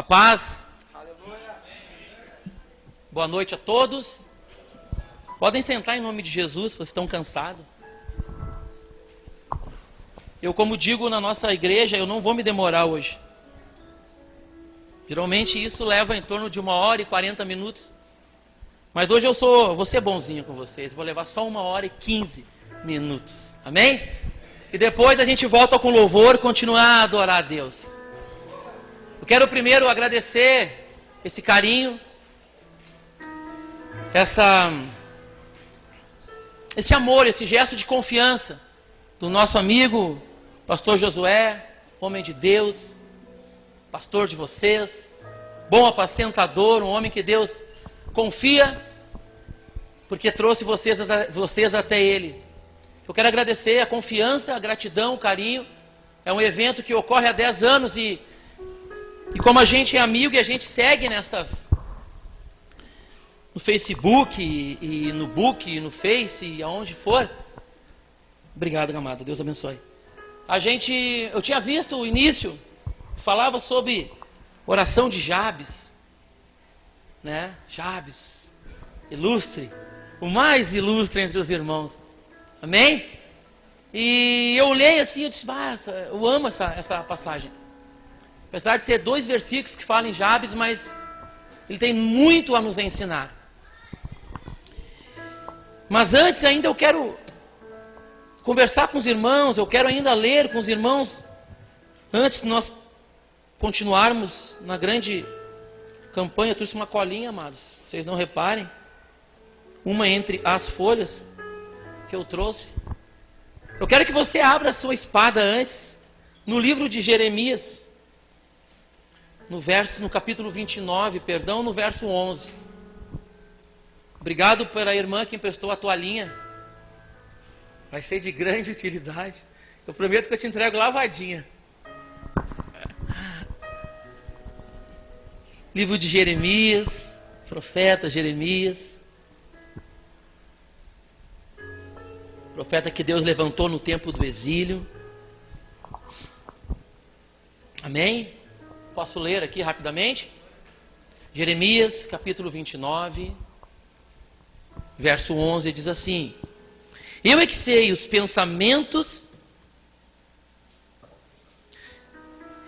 A paz. Boa noite a todos. Podem sentar em nome de Jesus, vocês estão cansados. Eu, como digo na nossa igreja, eu não vou me demorar hoje. Geralmente isso leva em torno de 1h40. Mas hoje vou ser bonzinho com vocês. Vou levar só 1h15. Amém? E depois a gente volta com louvor e continuar a adorar a Deus. Eu quero primeiro agradecer esse carinho, esse amor, esse gesto de confiança do nosso amigo, pastor Josué, homem de Deus, pastor de vocês, bom apacentador, um homem que Deus confia, porque trouxe vocês até Ele. Eu quero agradecer a confiança, a gratidão, o carinho. É um evento que ocorre há 10 anos e como a gente é amigo e a gente segue no Facebook e no Book e no Face e aonde for. Obrigado, amado. Deus abençoe. Eu tinha visto o início, falava sobre oração de Jabes, né? Jabes, ilustre, o mais ilustre entre os irmãos. Amém? E eu olhei assim, eu disse, eu amo essa passagem. Apesar de ser 2 versículos que falam em Jabes, mas ele tem muito a nos ensinar. Mas antes ainda eu quero conversar com os irmãos, eu quero ainda ler com os irmãos, antes de nós continuarmos na grande campanha. Eu trouxe uma colinha, amados, vocês não reparem, uma entre as folhas que eu trouxe. Eu quero que você abra a sua espada antes, no livro de Jeremias, no capítulo 29, no verso 11. Obrigado pela irmã que emprestou a toalhinha. Vai ser de grande utilidade. Eu prometo que eu te entrego lavadinha. Livro de Jeremias, profeta Jeremias. Profeta que Deus levantou no tempo do exílio. Amém? Posso ler aqui rapidamente? Jeremias, capítulo 29, verso 11, diz assim: Eu é que sei os pensamentos...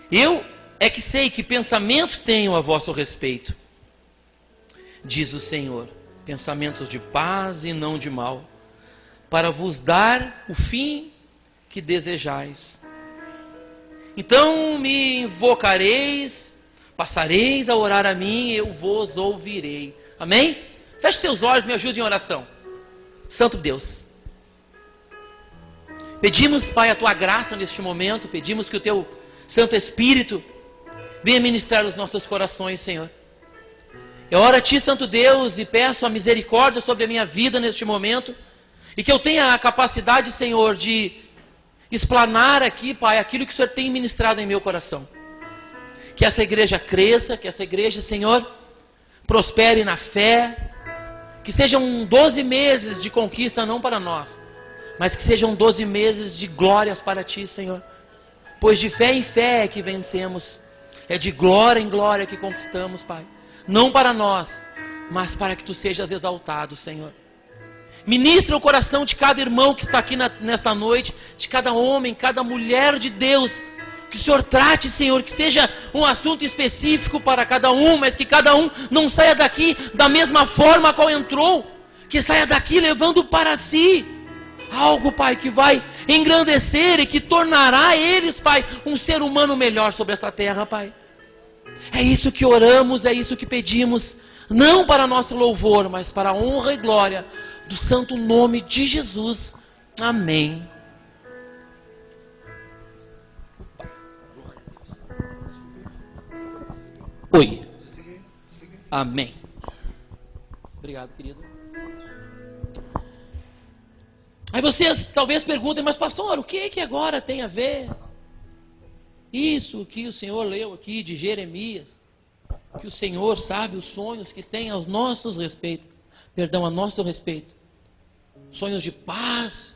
Eu é que sei que pensamentos tenho a vosso respeito, diz o Senhor, pensamentos de paz e não de mal, para vos dar o fim que desejais. Então me invocareis, passareis a orar a mim, e eu vos ouvirei. Amém? Feche seus olhos, me ajude em oração. Santo Deus, pedimos, Pai, a Tua graça neste momento, pedimos que o Teu Santo Espírito venha ministrar os nossos corações, Senhor. Eu oro a Ti, Santo Deus, e peço a misericórdia sobre a minha vida neste momento, e que eu tenha a capacidade, Senhor, de explanar aqui, Pai, aquilo que o Senhor tem ministrado em meu coração. Que essa igreja cresça, que essa igreja, Senhor, prospere na fé, que sejam 12 meses de conquista não para nós, mas que sejam 12 meses de glórias para Ti, Senhor. Pois de fé em fé é que vencemos, é de glória em glória que conquistamos, Pai. Não para nós, mas para que Tu sejas exaltado, Senhor. Ministra o coração de cada irmão que está aqui nesta noite, de cada homem, cada mulher de Deus. Que o Senhor trate, Senhor, que seja um assunto específico para cada um, mas que cada um não saia daqui da mesma forma a qual entrou. Que saia daqui levando para si algo, Pai, que vai engrandecer e que tornará eles, Pai, um ser humano melhor sobre esta terra, Pai. É isso que oramos, é isso que pedimos, não para nosso louvor, mas para a honra e glória do santo nome de Jesus. Amém. Oi. Amém. Obrigado, querido. Aí vocês talvez perguntem, mas pastor, o que agora tem a ver isso que o Senhor leu aqui de Jeremias? Que o Senhor sabe os sonhos que tem a nosso respeito. Sonhos de paz,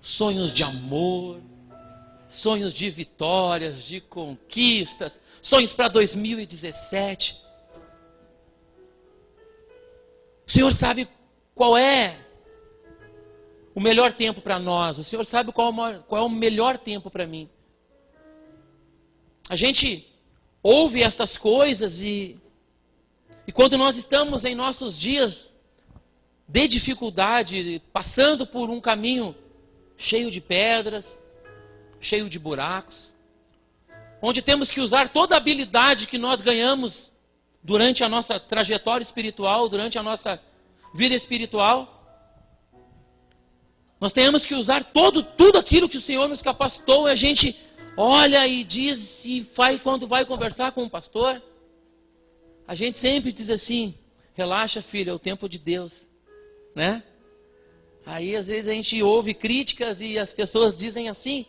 sonhos de amor, sonhos de vitórias, de conquistas, sonhos para 2017. O Senhor sabe qual é o melhor tempo para nós. O Senhor sabe qual é o melhor tempo para mim. A gente ouve estas coisas e quando nós estamos em nossos dias de dificuldade, passando por um caminho cheio de pedras, cheio de buracos, onde temos que usar toda a habilidade que nós ganhamos durante a nossa trajetória espiritual, durante a nossa vida espiritual, nós temos que usar tudo aquilo que o Senhor nos capacitou, e a gente olha e diz, e faz quando vai conversar com o pastor, a gente sempre diz assim: relaxa, filho, é o tempo de Deus, né? Aí às vezes a gente ouve críticas e as pessoas dizem assim: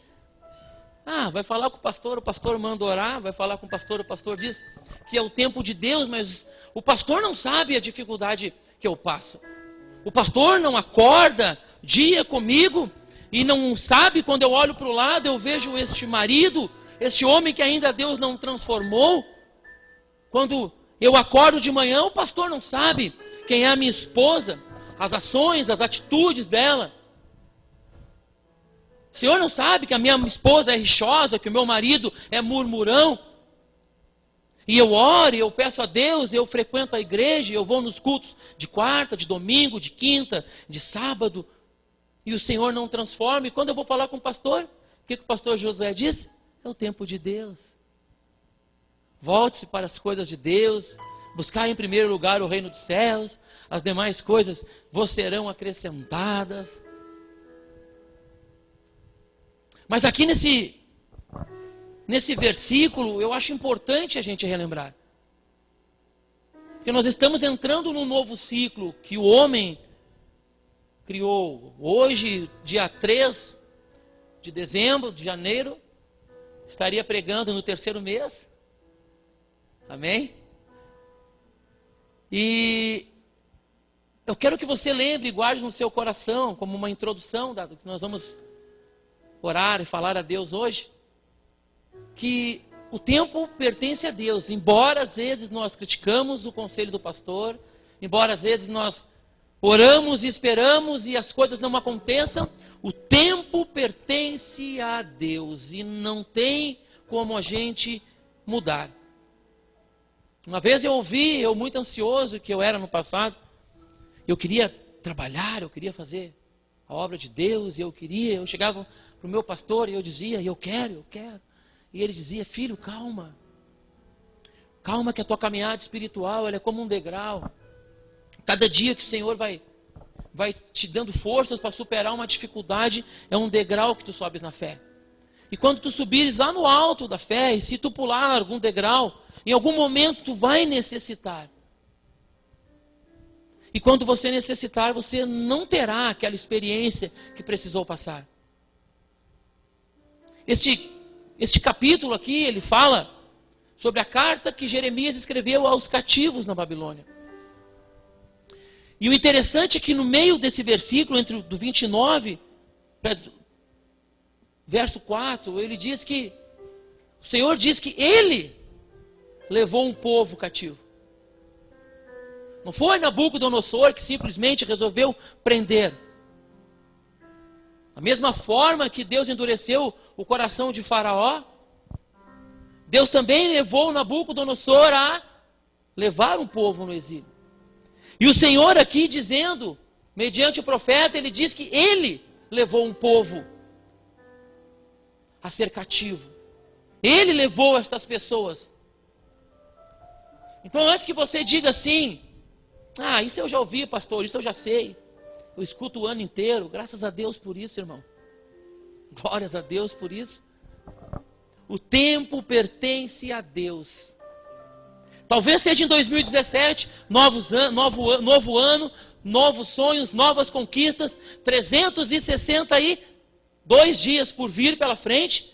vai falar com o pastor manda orar, vai falar com o pastor diz que é o tempo de Deus, mas o pastor não sabe a dificuldade que eu passo. O pastor não acorda dia comigo e não sabe, quando eu olho para o lado, eu vejo este marido, este homem que ainda Deus não transformou. Quando eu acordo de manhã, o pastor não sabe quem é a minha esposa, as ações, as atitudes dela. O Senhor não sabe que a minha esposa é rixosa, que o meu marido é murmurão. E eu oro, eu peço a Deus, eu frequento a igreja, eu vou nos cultos de quarta, de domingo, de quinta, de sábado. E o Senhor não transforma. E quando eu vou falar com o pastor, o que o pastor Josué disse? É o tempo de Deus. Volte-se para as coisas de Deus, buscar em primeiro lugar o reino dos céus, as demais coisas vos serão acrescentadas. Mas aqui nesse versículo, eu acho importante a gente relembrar, porque nós estamos entrando num novo ciclo que o homem criou. Hoje, dia 3 de dezembro, de janeiro, estaria pregando no 3º mês. Amém? E eu quero que você lembre e guarde no seu coração, como uma introdução do que nós vamos orar e falar a Deus hoje, que o tempo pertence a Deus. Embora às vezes nós criticamos o conselho do pastor, embora às vezes nós oramos e esperamos e as coisas não aconteçam, o tempo pertence a Deus e não tem como a gente mudar. Uma vez eu ouvi, eu muito ansioso que eu era no passado, eu queria trabalhar, eu queria fazer a obra de Deus, eu chegava para o meu pastor e eu dizia: eu quero. E ele dizia: filho, calma que a tua caminhada espiritual ela é como um degrau. Cada dia que o Senhor vai te dando forças para superar uma dificuldade, é um degrau que tu sobes na fé. E quando tu subires lá no alto da fé, e se tu pular algum degrau, em algum momento tu vai necessitar. E quando você necessitar, você não terá aquela experiência que precisou passar. Este capítulo aqui, ele fala sobre a carta que Jeremias escreveu aos cativos na Babilônia. E o interessante é que no meio desse versículo, entre do 29 para verso 4, ele diz que o Senhor diz que Ele levou um povo cativo. Não foi Nabucodonosor que simplesmente resolveu prender. Da mesma forma que Deus endureceu o coração de Faraó, Deus também levou Nabucodonosor a levar um povo no exílio. E o Senhor aqui dizendo, mediante o profeta, ele diz que Ele levou um povo a ser cativo. Ele levou estas pessoas. Então, antes que você diga assim: isso eu já ouvi, pastor, isso eu já sei, eu escuto o ano inteiro, graças a Deus por isso, irmão. Glórias a Deus por isso. O tempo pertence a Deus. Talvez seja em 2017, novo ano, novos sonhos, novas conquistas, 362 dias por vir pela frente.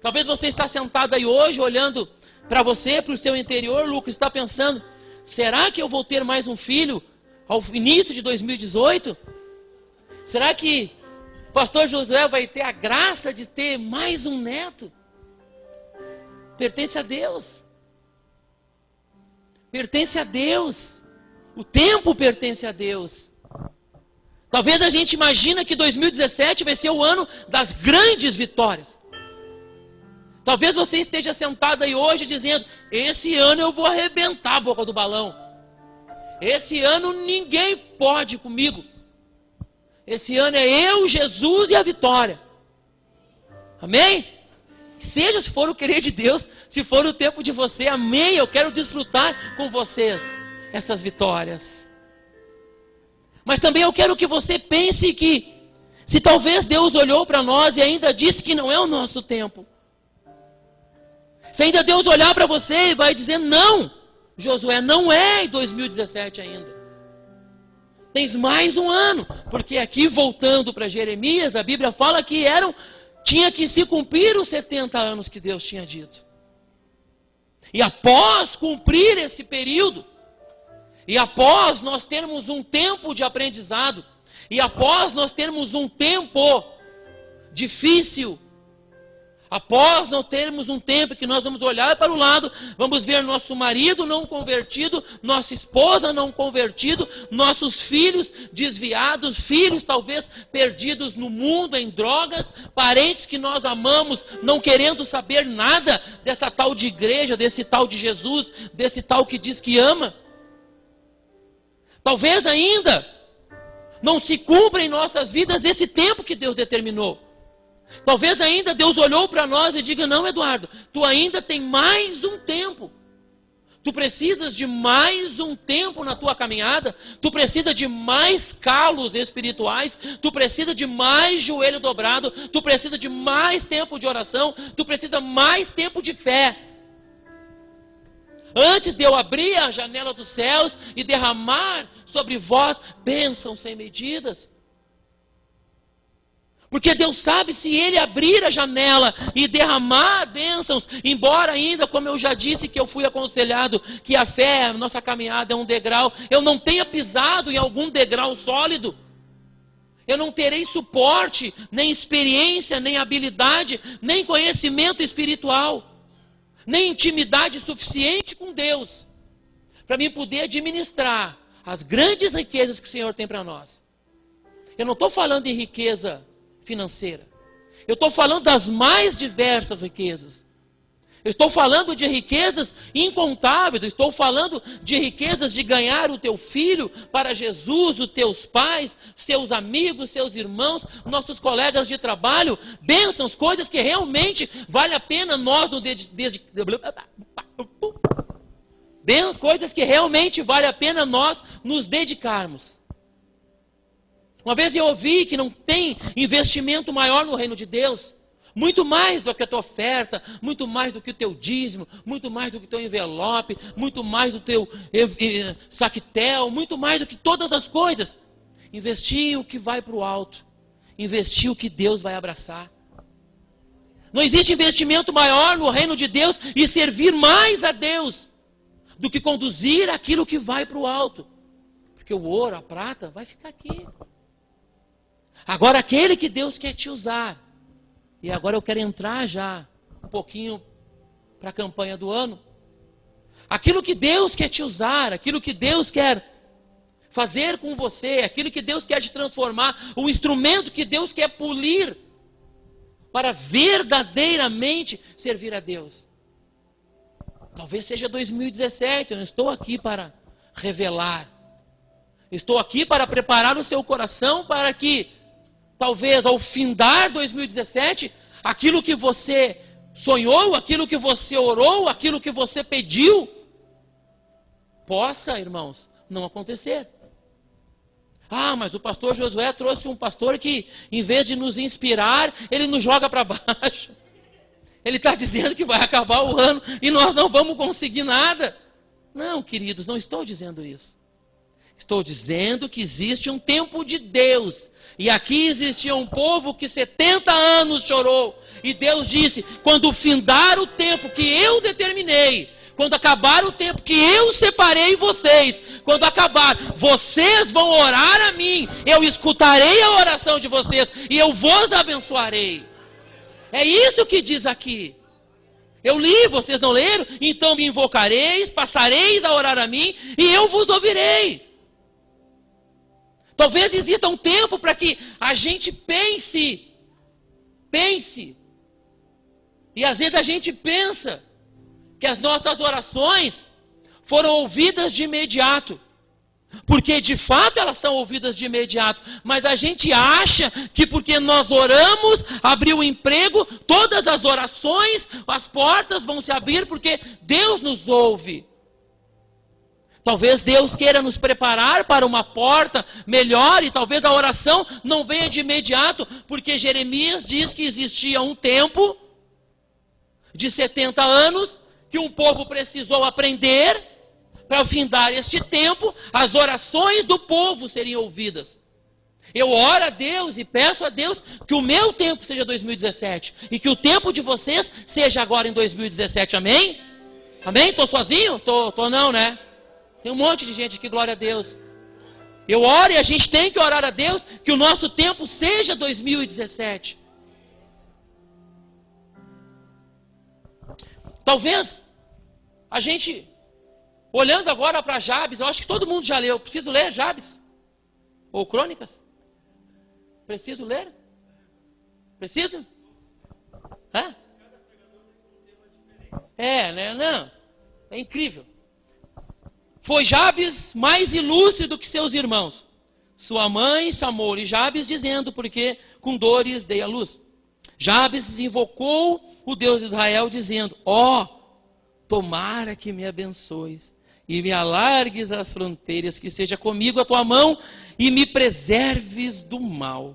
Talvez você está sentado aí hoje, olhando para você, para o seu interior, Lucas, está pensando: será que eu vou ter mais um filho ao início de 2018? Será que pastor Josué vai ter a graça de ter mais um neto. Pertence a Deus. Pertence a Deus. O tempo pertence a Deus. Talvez a gente imagine que 2017 vai ser o ano das grandes vitórias. Talvez você esteja sentado aí hoje dizendo: esse ano eu vou arrebentar a boca do balão. Esse ano ninguém pode comigo. Esse ano é eu, Jesus e a vitória. Amém? Seja se for o querer de Deus, se for o tempo de você, amém. Eu quero desfrutar com vocês essas vitórias. Mas também eu quero que você pense que, se talvez Deus olhou para nós e ainda disse que não é o nosso tempo, se ainda Deus olhar para você e vai dizer: não, Josué, não é em 2017 ainda. Tens mais um ano. Porque aqui, voltando para Jeremias, a Bíblia fala que tinha que se cumprir os 70 anos que Deus tinha dito. E após cumprir esse período, e após nós termos um tempo de aprendizado, e após nós termos um tempo difícil, após nós termos um tempo que nós vamos olhar para o lado, vamos ver nosso marido não convertido, nossa esposa não convertido, nossos filhos desviados, filhos talvez perdidos no mundo, em drogas, parentes que nós amamos, não querendo saber nada dessa tal de igreja, desse tal de Jesus, desse tal que diz que ama. Talvez ainda não se cumpra em nossas vidas esse tempo que Deus determinou. Talvez ainda Deus olhou para nós e diga: não, Eduardo, tu ainda tem mais um tempo. Tu precisas de mais um tempo na tua caminhada. Tu precisa de mais calos espirituais. Tu precisa de mais joelho dobrado. Tu precisa de mais tempo de oração. Tu precisa mais tempo de fé. Antes de eu abrir a janela dos céus e derramar sobre vós bênçãos sem medidas. Porque Deus sabe, se Ele abrir a janela e derramar bênçãos, embora ainda, como eu já disse, que eu fui aconselhado, que a fé, a nossa caminhada é um degrau, eu não tenha pisado em algum degrau sólido, eu não terei suporte, nem experiência, nem habilidade, nem conhecimento espiritual, nem intimidade suficiente com Deus, para mim poder administrar as grandes riquezas que o Senhor tem para nós. Eu não estou falando em riqueza financeira. Eu estou falando das mais diversas riquezas. Eu estou falando de riquezas incontáveis. Eu estou falando de riquezas de ganhar o teu filho para Jesus, os teus pais, seus amigos, seus irmãos, nossos colegas de trabalho. Bênçãos, coisas que realmente vale a pena nós coisas que realmente vale a pena nós nos dedicarmos. Uma vez eu ouvi que não tem investimento maior no reino de Deus, muito mais do que a tua oferta, muito mais do que o teu dízimo, muito mais do que o teu envelope, muito mais do teu saquetel, muito mais do que todas as coisas. Investir o que vai para o alto, investir o que Deus vai abraçar. Não existe investimento maior no reino de Deus e servir mais a Deus do que conduzir aquilo que vai para o alto. Porque o ouro, a prata, vai ficar aqui. Agora aquele que Deus quer te usar, e agora eu quero entrar já um pouquinho para a campanha do ano, aquilo que Deus quer te usar, aquilo que Deus quer fazer com você, aquilo que Deus quer te transformar, o instrumento que Deus quer polir, para verdadeiramente servir a Deus. Talvez seja 2017, eu não estou aqui para revelar, estou aqui para preparar o seu coração para que talvez ao findar 2017, aquilo que você sonhou, aquilo que você orou, aquilo que você pediu, possa, irmãos, não acontecer. Ah, mas o pastor Josué trouxe um pastor que, em vez de nos inspirar, ele nos joga para baixo. Ele está dizendo que vai acabar o ano e nós não vamos conseguir nada. Não, queridos, não estou dizendo isso. Estou dizendo que existe um tempo de Deus. E aqui existia um povo que 70 anos chorou. E Deus disse: quando findar o tempo que eu determinei, quando acabar o tempo que eu separei vocês, quando acabar, vocês vão orar a mim, eu escutarei a oração de vocês e eu vos abençoarei. É isso que diz aqui. Eu li, vocês não leram? Então me invocareis, passareis a orar a mim e eu vos ouvirei. Talvez exista um tempo para que a gente pense. E às vezes a gente pensa que as nossas orações foram ouvidas de imediato. Porque de fato elas são ouvidas de imediato. Mas a gente acha que porque nós oramos, abriu o emprego, todas as orações, as portas vão se abrir porque Deus nos ouve. Talvez Deus queira nos preparar para uma porta melhor e talvez a oração não venha de imediato, porque Jeremias diz que existia um tempo de 70 anos que um povo precisou aprender para findar este tempo, as orações do povo seriam ouvidas. Eu oro a Deus e peço a Deus que o meu tempo seja 2017 e que o tempo de vocês seja agora em 2017, amém? Amém? Estou sozinho? Tô não, né? Tem um monte de gente aqui, glória a Deus. Eu oro e a gente tem que orar a Deus que o nosso tempo seja 2017. Talvez a gente, olhando agora para Jabes, eu acho que todo mundo já leu. Preciso ler Jabes? Ou Crônicas? Preciso ler? Preciso? Hã? Né? Não. É incrível. Foi Jabes mais ilustre do que seus irmãos. Sua mãe chamou-lhe Jabes, dizendo, porque com dores dei à luz. Jabes invocou o Deus de Israel, dizendo, tomara que me abençoes e me alargues as fronteiras, que seja comigo a tua mão e me preserves do mal,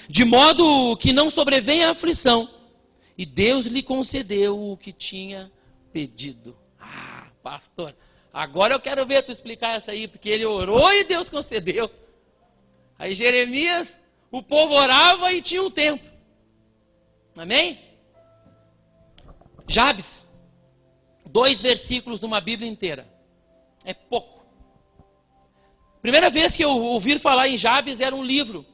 de modo que não sobrevenha a aflição. E Deus lhe concedeu o que tinha pedido. Pastor, agora eu quero ver tu explicar essa aí, porque ele orou e Deus concedeu. Aí Jeremias, o povo orava e tinha um tempo. Amém? Jabes, 2 versículos numa Bíblia inteira. É pouco. Primeira vez que eu ouvi falar em Jabes era um livro.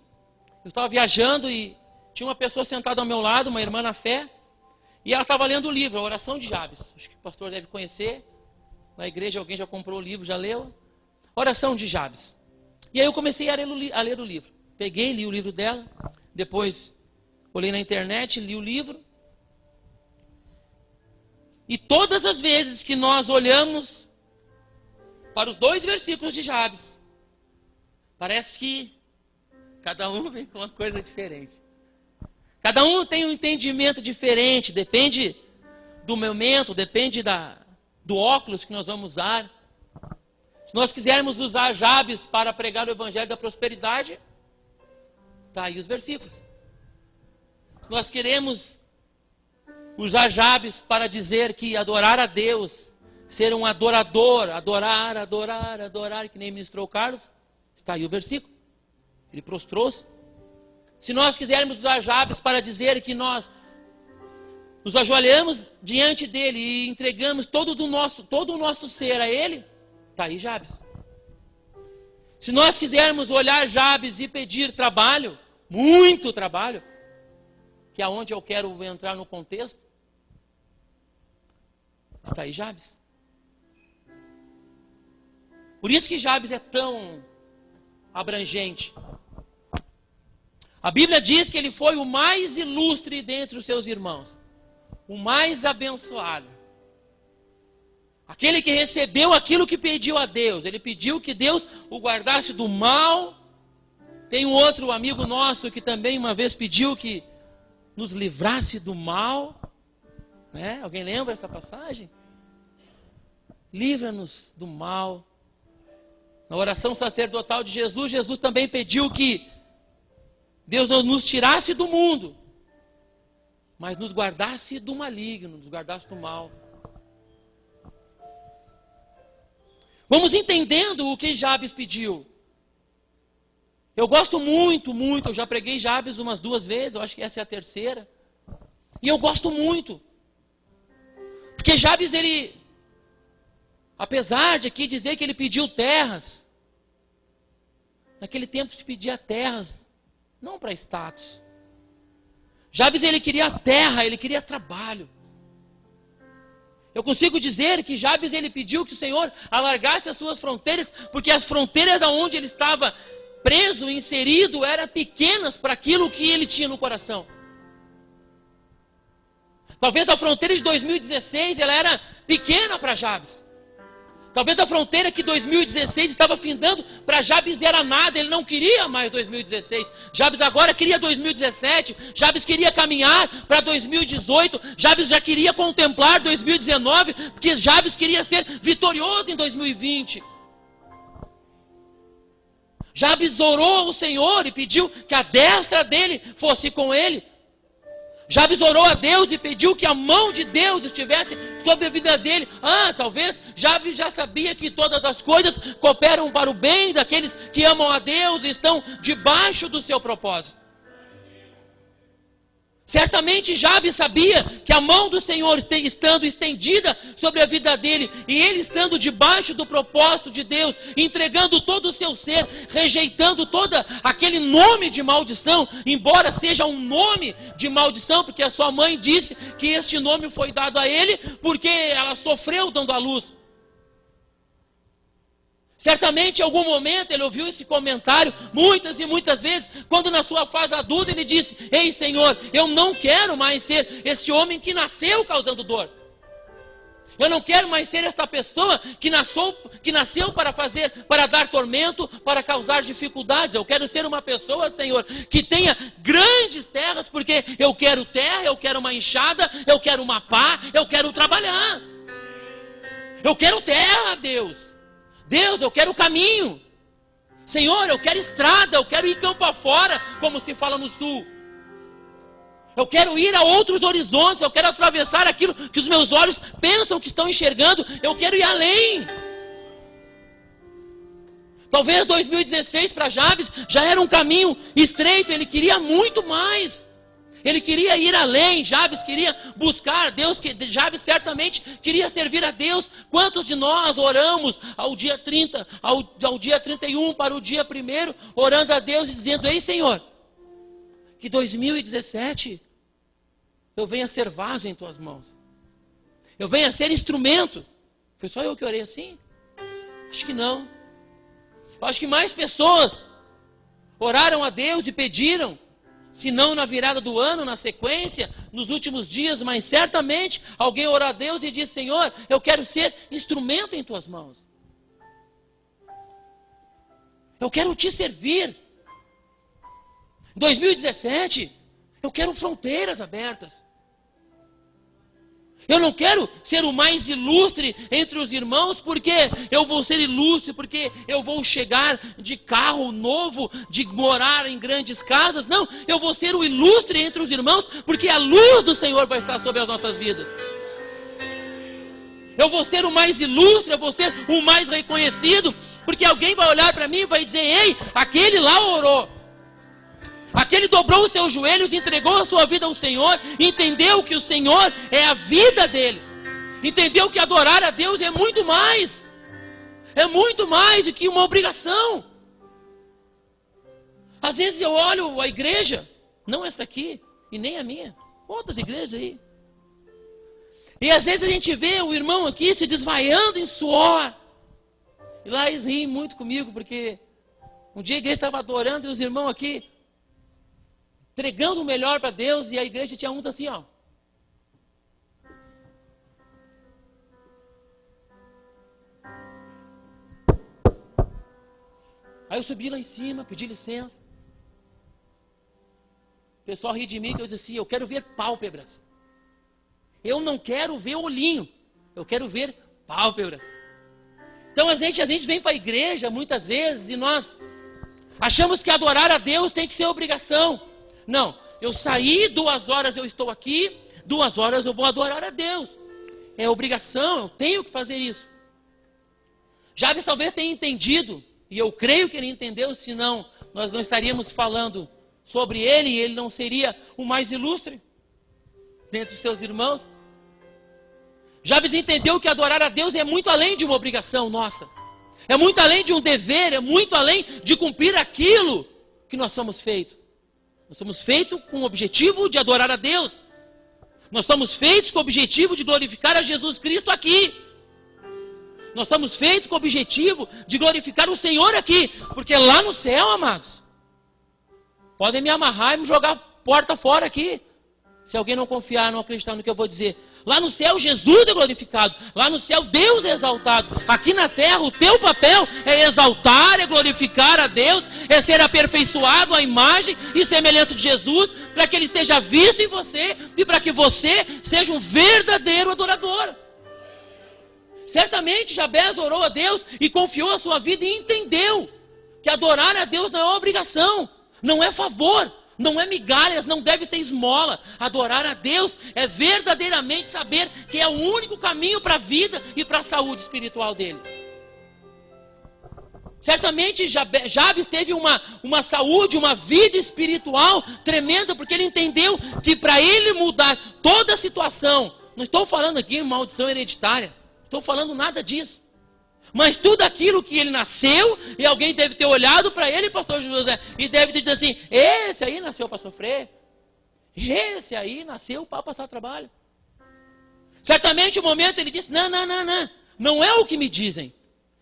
Eu estava viajando e tinha uma pessoa sentada ao meu lado, uma irmã na fé, e ela estava lendo o livro, a oração de Jabes. Acho que o pastor deve conhecer. Na igreja alguém já comprou o livro, já leu? Oração de Jabes. E aí eu comecei a ler o livro. Peguei, li o livro dela, depois olhei na internet, li o livro. E todas as vezes que nós olhamos para os 2 versículos de Jabes, parece que cada um vem com uma coisa diferente. Cada um tem um entendimento diferente, depende do momento, depende do óculos que nós vamos usar. Se nós quisermos usar Jabes para pregar o evangelho da prosperidade, está aí os versículos. Se nós queremos usar Jabes para dizer que adorar a Deus, ser um adorador, adorar, que nem ministrou o Carlos, está aí o versículo. Ele prostrou-se. Se nós quisermos usar Jabes para dizer que nós nos ajoelhamos diante dele e entregamos todo o nosso ser a ele, está aí Jabes. Se nós quisermos olhar Jabes e pedir trabalho, muito trabalho, que é onde eu quero entrar no contexto, está aí Jabes. Por isso que Jabes é tão abrangente. A Bíblia diz que ele foi o mais ilustre dentre os seus irmãos, o mais abençoado, aquele que recebeu aquilo que pediu a Deus. Ele pediu que Deus o guardasse do mal. Tem um outro amigo nosso que também uma vez pediu que nos livrasse do mal, né? Alguém lembra essa passagem? Livra-nos do mal. Na oração sacerdotal de Jesus, Jesus também pediu que Deus não nos tirasse do mundo, mas nos guardasse do maligno, nos guardasse do mal. Vamos entendendo o que Jabes pediu. Eu gosto muito, eu já preguei Jabes umas 2 vezes, eu acho que essa é a 3ª. E eu gosto muito. Porque Jabes, ele Apesar de aqui dizer que ele pediu terras, naquele tempo se pedia terras, não para status. Jabes, ele queria terra, ele queria trabalho. Eu consigo dizer que Jabes, ele pediu que o Senhor alargasse as suas fronteiras, porque as fronteiras aonde ele estava preso, inserido, eram pequenas para aquilo que ele tinha no coração. Talvez a fronteira de 2016, ela era pequena para Jabes. Talvez a fronteira que 2016 estava findando, para Jabes era nada, ele não queria mais 2016. Jabes agora queria 2017, Jabes queria caminhar para 2018, Jabes já queria contemplar 2019, porque Jabes queria ser vitorioso em 2020. Jabes orou ao Senhor e pediu que a destra dele fosse com ele. Jabes orou a Deus e pediu que a mão de Deus estivesse sobre a vida dele. Talvez Jabes já sabia que todas as coisas cooperam para o bem daqueles que amam a Deus e estão debaixo do seu propósito. Certamente Jabes sabia que a mão do Senhor estando estendida sobre a vida dele, e ele estando debaixo do propósito de Deus, entregando todo o seu ser, rejeitando todo aquele nome de maldição, embora seja um nome de maldição, porque a sua mãe disse que este nome foi dado a ele, porque ela sofreu dando à luz. Certamente em algum momento ele ouviu esse comentário, muitas e muitas vezes, quando na sua fase adulta ele disse: ei Senhor, eu não quero mais ser esse homem que nasceu causando dor. Eu não quero mais ser esta pessoa que nasceu para dar tormento, para causar dificuldades. Eu quero ser uma pessoa, Senhor, que tenha grandes terras, porque eu quero terra, eu quero uma enxada, eu quero uma pá, eu quero trabalhar. Eu quero terra, Deus. Deus, eu quero caminho. Senhor, eu quero estrada, eu quero ir campo afora, como se fala no sul. Eu quero ir a outros horizontes, eu quero atravessar aquilo que os meus olhos pensam que estão enxergando, eu quero ir além. Talvez 2016 para Jabes já era um caminho estreito, ele queria muito mais. Ele queria ir além, Jabes queria buscar a Deus, Jabes certamente queria servir a Deus. Quantos de nós oramos ao dia 30, ao dia 31 para o dia 1º, orando a Deus e dizendo: ei Senhor, que 2017 eu venha ser vaso em tuas mãos, eu venha ser instrumento. Foi só eu que orei assim? Acho que não. Acho que mais pessoas oraram a Deus e pediram, se não na virada do ano, na sequência, nos últimos dias, mas certamente alguém orou a Deus e disse: Senhor, eu quero ser instrumento em tuas mãos. Eu quero te servir. Em 2017, eu quero fronteiras abertas. Eu não quero ser o mais ilustre entre os irmãos, porque eu vou ser ilustre, porque eu vou chegar de carro novo, de morar em grandes casas. Não, eu vou ser o ilustre entre os irmãos, porque a luz do Senhor vai estar sobre as nossas vidas. Eu vou ser o mais ilustre, eu vou ser o mais reconhecido, porque alguém vai olhar para mim e vai dizer: ei, aquele lá orou. Aquele dobrou os seus joelhos, entregou a sua vida ao Senhor, entendeu que o Senhor é a vida dele, entendeu que adorar a Deus é muito mais do que uma obrigação. Às vezes eu olho a igreja, não essa aqui, e nem a minha, outras igrejas aí, e às vezes a gente vê o irmão aqui se desvaiando em suor, e lá eles riem muito comigo, porque um dia a igreja estava adorando e os irmãos aqui entregando o melhor para Deus, e a igreja tinha uns assim, ó. Aí eu subi lá em cima, pedi licença. O pessoal ri de mim, que eu disse assim: eu quero ver pálpebras. Eu não quero ver olhinho, eu quero ver pálpebras. Então a gente vem para a igreja muitas vezes e nós achamos que adorar a Deus tem que ser obrigação. Não, eu saí, 2 horas eu estou aqui, 2 horas eu vou adorar a Deus. É obrigação, eu tenho que fazer isso. Jabes talvez tenha entendido, e eu creio que ele entendeu, senão nós não estaríamos falando sobre ele, e ele não seria o mais ilustre dentre os seus irmãos. Jabes entendeu que adorar a Deus é muito além de uma obrigação nossa. É muito além de um dever, é muito além de cumprir aquilo que nós somos feitos. Nós somos feitos com o objetivo de adorar a Deus. Nós somos feitos com o objetivo de glorificar a Jesus Cristo aqui. Nós somos feitos com o objetivo de glorificar o Senhor aqui. Porque lá no céu, amados, podem me amarrar e me jogar a porta fora aqui. Se alguém não confiar, não acreditar no que eu vou dizer. Lá no céu, Jesus é glorificado. Lá no céu, Deus é exaltado. Aqui na terra, o teu papel é exaltar, é glorificar a Deus, é ser aperfeiçoado à imagem e semelhança de Jesus, para que Ele esteja visto em você e para que você seja um verdadeiro adorador. Certamente, Jabes orou a Deus e confiou a sua vida e entendeu que adorar a Deus não é obrigação, não é favor. Não é migalhas, não deve ser esmola. Adorar a Deus é verdadeiramente saber que é o único caminho para a vida e para a saúde espiritual dele. Certamente Jabes teve uma saúde, uma vida espiritual tremenda, porque ele entendeu que para ele mudar toda a situação, não estou falando aqui em maldição hereditária, estou falando nada disso. Mas tudo aquilo que ele nasceu, e alguém deve ter olhado para ele, pastor José, e deve ter dito assim, esse aí nasceu para sofrer, esse aí nasceu para passar trabalho. Certamente um momento ele disse, não é o que me dizem,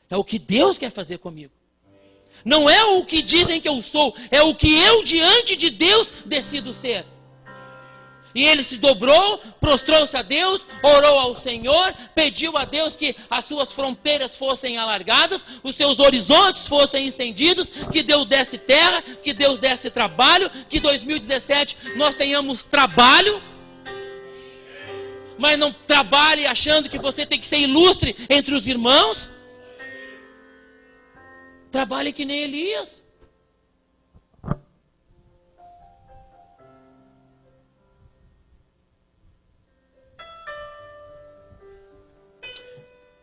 é o que Deus quer fazer comigo. Não é o que dizem que eu sou, é o que eu diante de Deus decido ser. E ele se dobrou, prostrou-se a Deus, orou ao Senhor, pediu a Deus que as suas fronteiras fossem alargadas, os seus horizontes fossem estendidos, que Deus desse terra, que Deus desse trabalho, que 2017 nós tenhamos trabalho, mas não trabalhe achando que você tem que ser ilustre entre os irmãos. Trabalhe que nem Elias.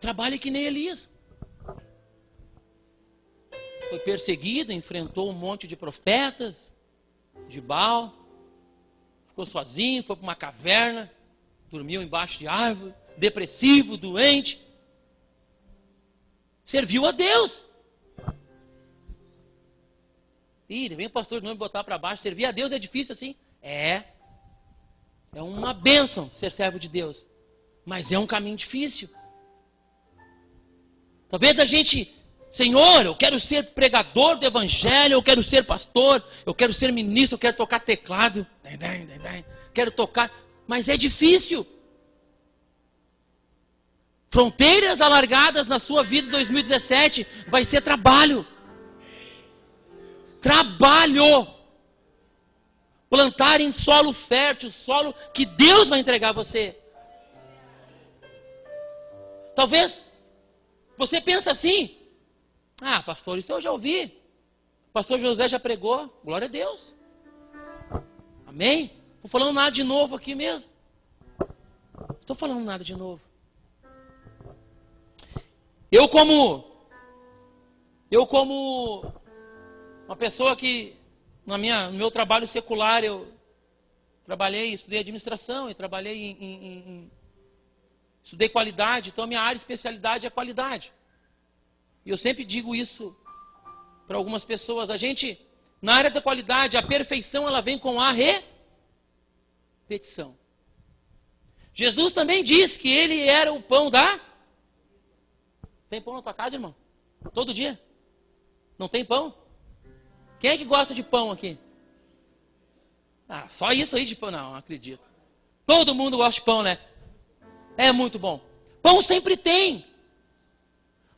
Trabalhe que nem Elias. Foi perseguido, enfrentou um monte de profetas, de Baal, ficou sozinho, foi para uma caverna, dormiu embaixo de árvore, depressivo, doente. Serviu a Deus. Vem o pastor de novo botar para baixo. Servir a Deus é difícil assim? É uma bênção ser servo de Deus, mas é um caminho difícil. Talvez a gente, Senhor, eu quero ser pregador do evangelho, eu quero ser pastor, eu quero ser ministro, eu quero tocar teclado, quero tocar, mas é difícil. Fronteiras alargadas na sua vida em 2017 vai ser trabalho. Trabalho. Plantar em solo fértil, solo que Deus vai entregar a você. Talvez você pensa assim, pastor, isso eu já ouvi. O pastor José já pregou, glória a Deus. Amém? Não estou falando nada de novo aqui mesmo. Não estou falando nada de novo. Eu como uma pessoa que no meu trabalho secular, eu estudei administração e trabalhei estudei qualidade, então a minha área de especialidade é qualidade. E eu sempre digo isso para algumas pessoas. A gente, na área da qualidade, a perfeição ela vem com a repetição. Jesus também disse que ele era o pão da... Tem pão na tua casa, irmão? Todo dia? Não tem pão? Quem é que gosta de pão aqui? Só isso aí de pão? Não acredito. Todo mundo gosta de pão, né? É muito bom. Pão sempre tem.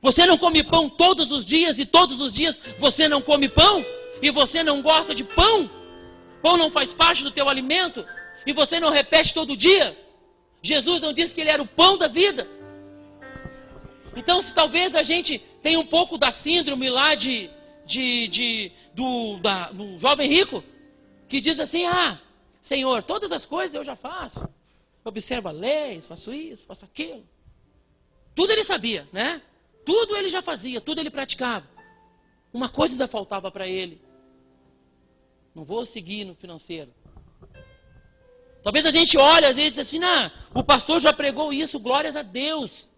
Você não come pão todos os dias e todos os dias você não come pão? E você não gosta de pão? Pão não faz parte do teu alimento? E você não repete todo dia? Jesus não disse que ele era o pão da vida? Então, se talvez a gente tenha um pouco da síndrome lá do jovem rico, que diz assim, Senhor, todas as coisas eu já faço. Observa leis, faço isso, faço aquilo. Tudo ele sabia, né? Tudo ele já fazia, tudo ele praticava. Uma coisa ainda faltava para ele. Não vou seguir no financeiro. Talvez a gente olhe, às vezes, diz assim, o pastor já pregou isso, glórias a Deus.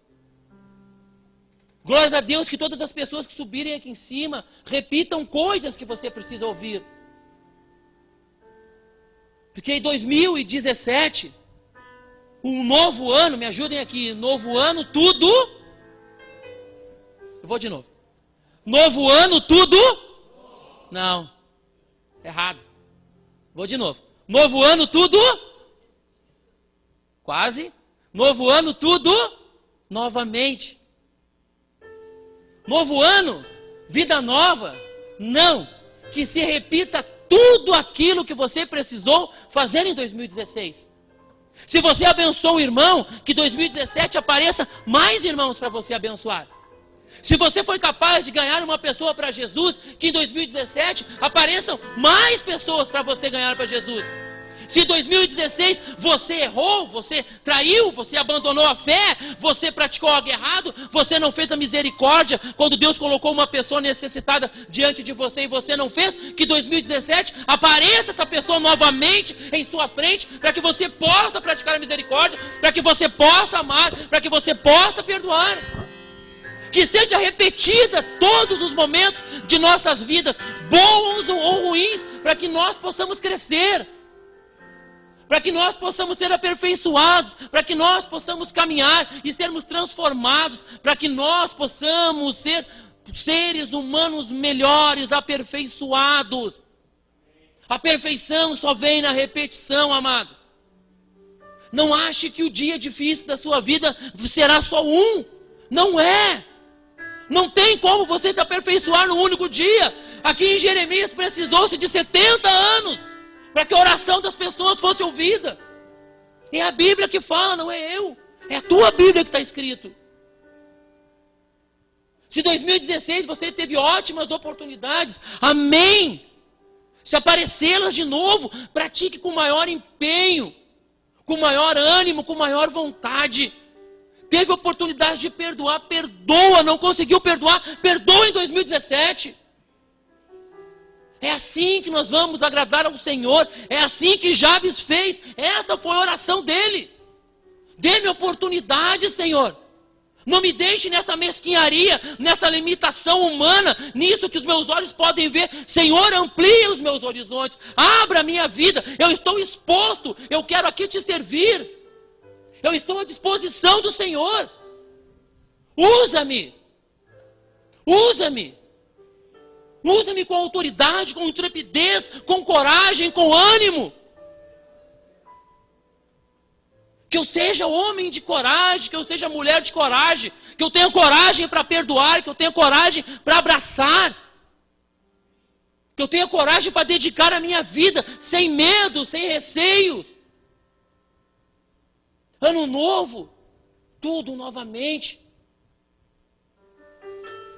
Glórias a Deus que todas as pessoas que subirem aqui em cima repitam coisas que você precisa ouvir. Porque em 2017, um novo ano, me ajudem aqui, novo ano, tudo. Eu vou de novo. Novo ano, tudo. Não, errado. Vou de novo. Novo ano, tudo. Quase. Novo ano, tudo. Novamente. Novo ano, vida nova. Não. Que se repita tudo aquilo que você precisou fazer em 2016. Se você abençoou o irmão, que 2017 apareça mais irmãos para você abençoar. Se você foi capaz de ganhar uma pessoa para Jesus, que em 2017 apareçam mais pessoas para você ganhar para Jesus. Se em 2016 você errou, você traiu, você abandonou a fé, você praticou algo errado, você não fez a misericórdia, quando Deus colocou uma pessoa necessitada diante de você e você não fez, que em 2017 apareça essa pessoa novamente em sua frente, para que você possa praticar a misericórdia, para que você possa amar, para que você possa perdoar. Que seja repetida todos os momentos de nossas vidas, bons ou ruins, para que nós possamos crescer, para que nós possamos ser aperfeiçoados, para que nós possamos caminhar e sermos transformados, para que nós possamos ser seres humanos melhores, aperfeiçoados. A perfeição só vem na repetição, amado. Não ache que o dia difícil da sua vida será só um. Não é. Não tem como você se aperfeiçoar no único dia. Aqui em Jeremias precisou-se de 70 anos para que a oração das pessoas fosse ouvida. É a Bíblia que fala, não é eu. É a tua Bíblia que está escrito. Se 2016 você teve ótimas oportunidades, amém. Se aparecê-las de novo, pratique com maior empenho, com maior ânimo, com maior vontade. Teve oportunidade de perdoar, perdoa. Não conseguiu perdoar, perdoa em 2017. É assim que nós vamos agradar ao Senhor. É assim que Jabes fez. Esta foi a oração dele. Dê-me oportunidade, Senhor. Não me deixe nessa mesquinharia, nessa limitação humana, nisso que os meus olhos podem ver. Senhor, amplie os meus horizontes. Abra a minha vida. Eu estou exposto. Eu quero aqui te servir. Eu estou à disposição do Senhor. Usa-me. Usa-me. Usa-me com autoridade, com intrepidez, com coragem, com ânimo. Que eu seja homem de coragem, que eu seja mulher de coragem, que eu tenha coragem para perdoar, que eu tenha coragem para abraçar, que eu tenha coragem para dedicar a minha vida sem medo, sem receios. Ano novo, tudo novamente.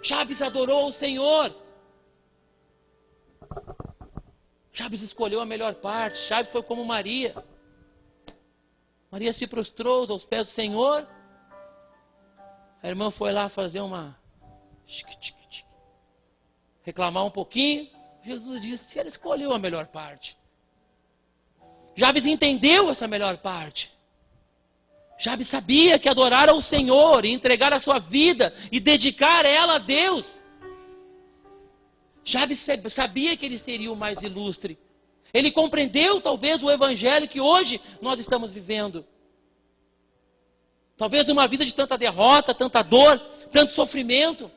Jabes adorou o Senhor. Jabes escolheu a melhor parte. Jabes foi como Maria. Maria se prostrou aos pés do Senhor. A irmã foi lá fazer reclamar um pouquinho. Jesus disse, ela escolheu a melhor parte. Jabes entendeu essa melhor parte. Jabes sabia que adorar ao Senhor e entregar a sua vida e dedicar ela a Deus. Jabes sabia que ele seria o mais ilustre. Ele compreendeu talvez o evangelho que hoje nós estamos vivendo. Talvez uma vida de tanta derrota, tanta dor, tanto sofrimento.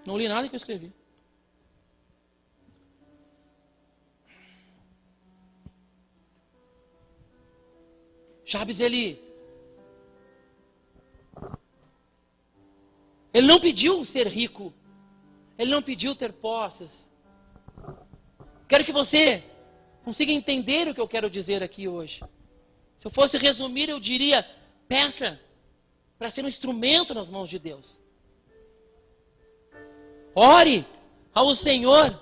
Não li nada que eu escrevi. Jabes, ele não pediu ser rico. Ele não pediu ter posses. Quero que você consiga entender o que eu quero dizer aqui hoje. Se eu fosse resumir, eu diria, peça para ser um instrumento nas mãos de Deus. Ore ao Senhor,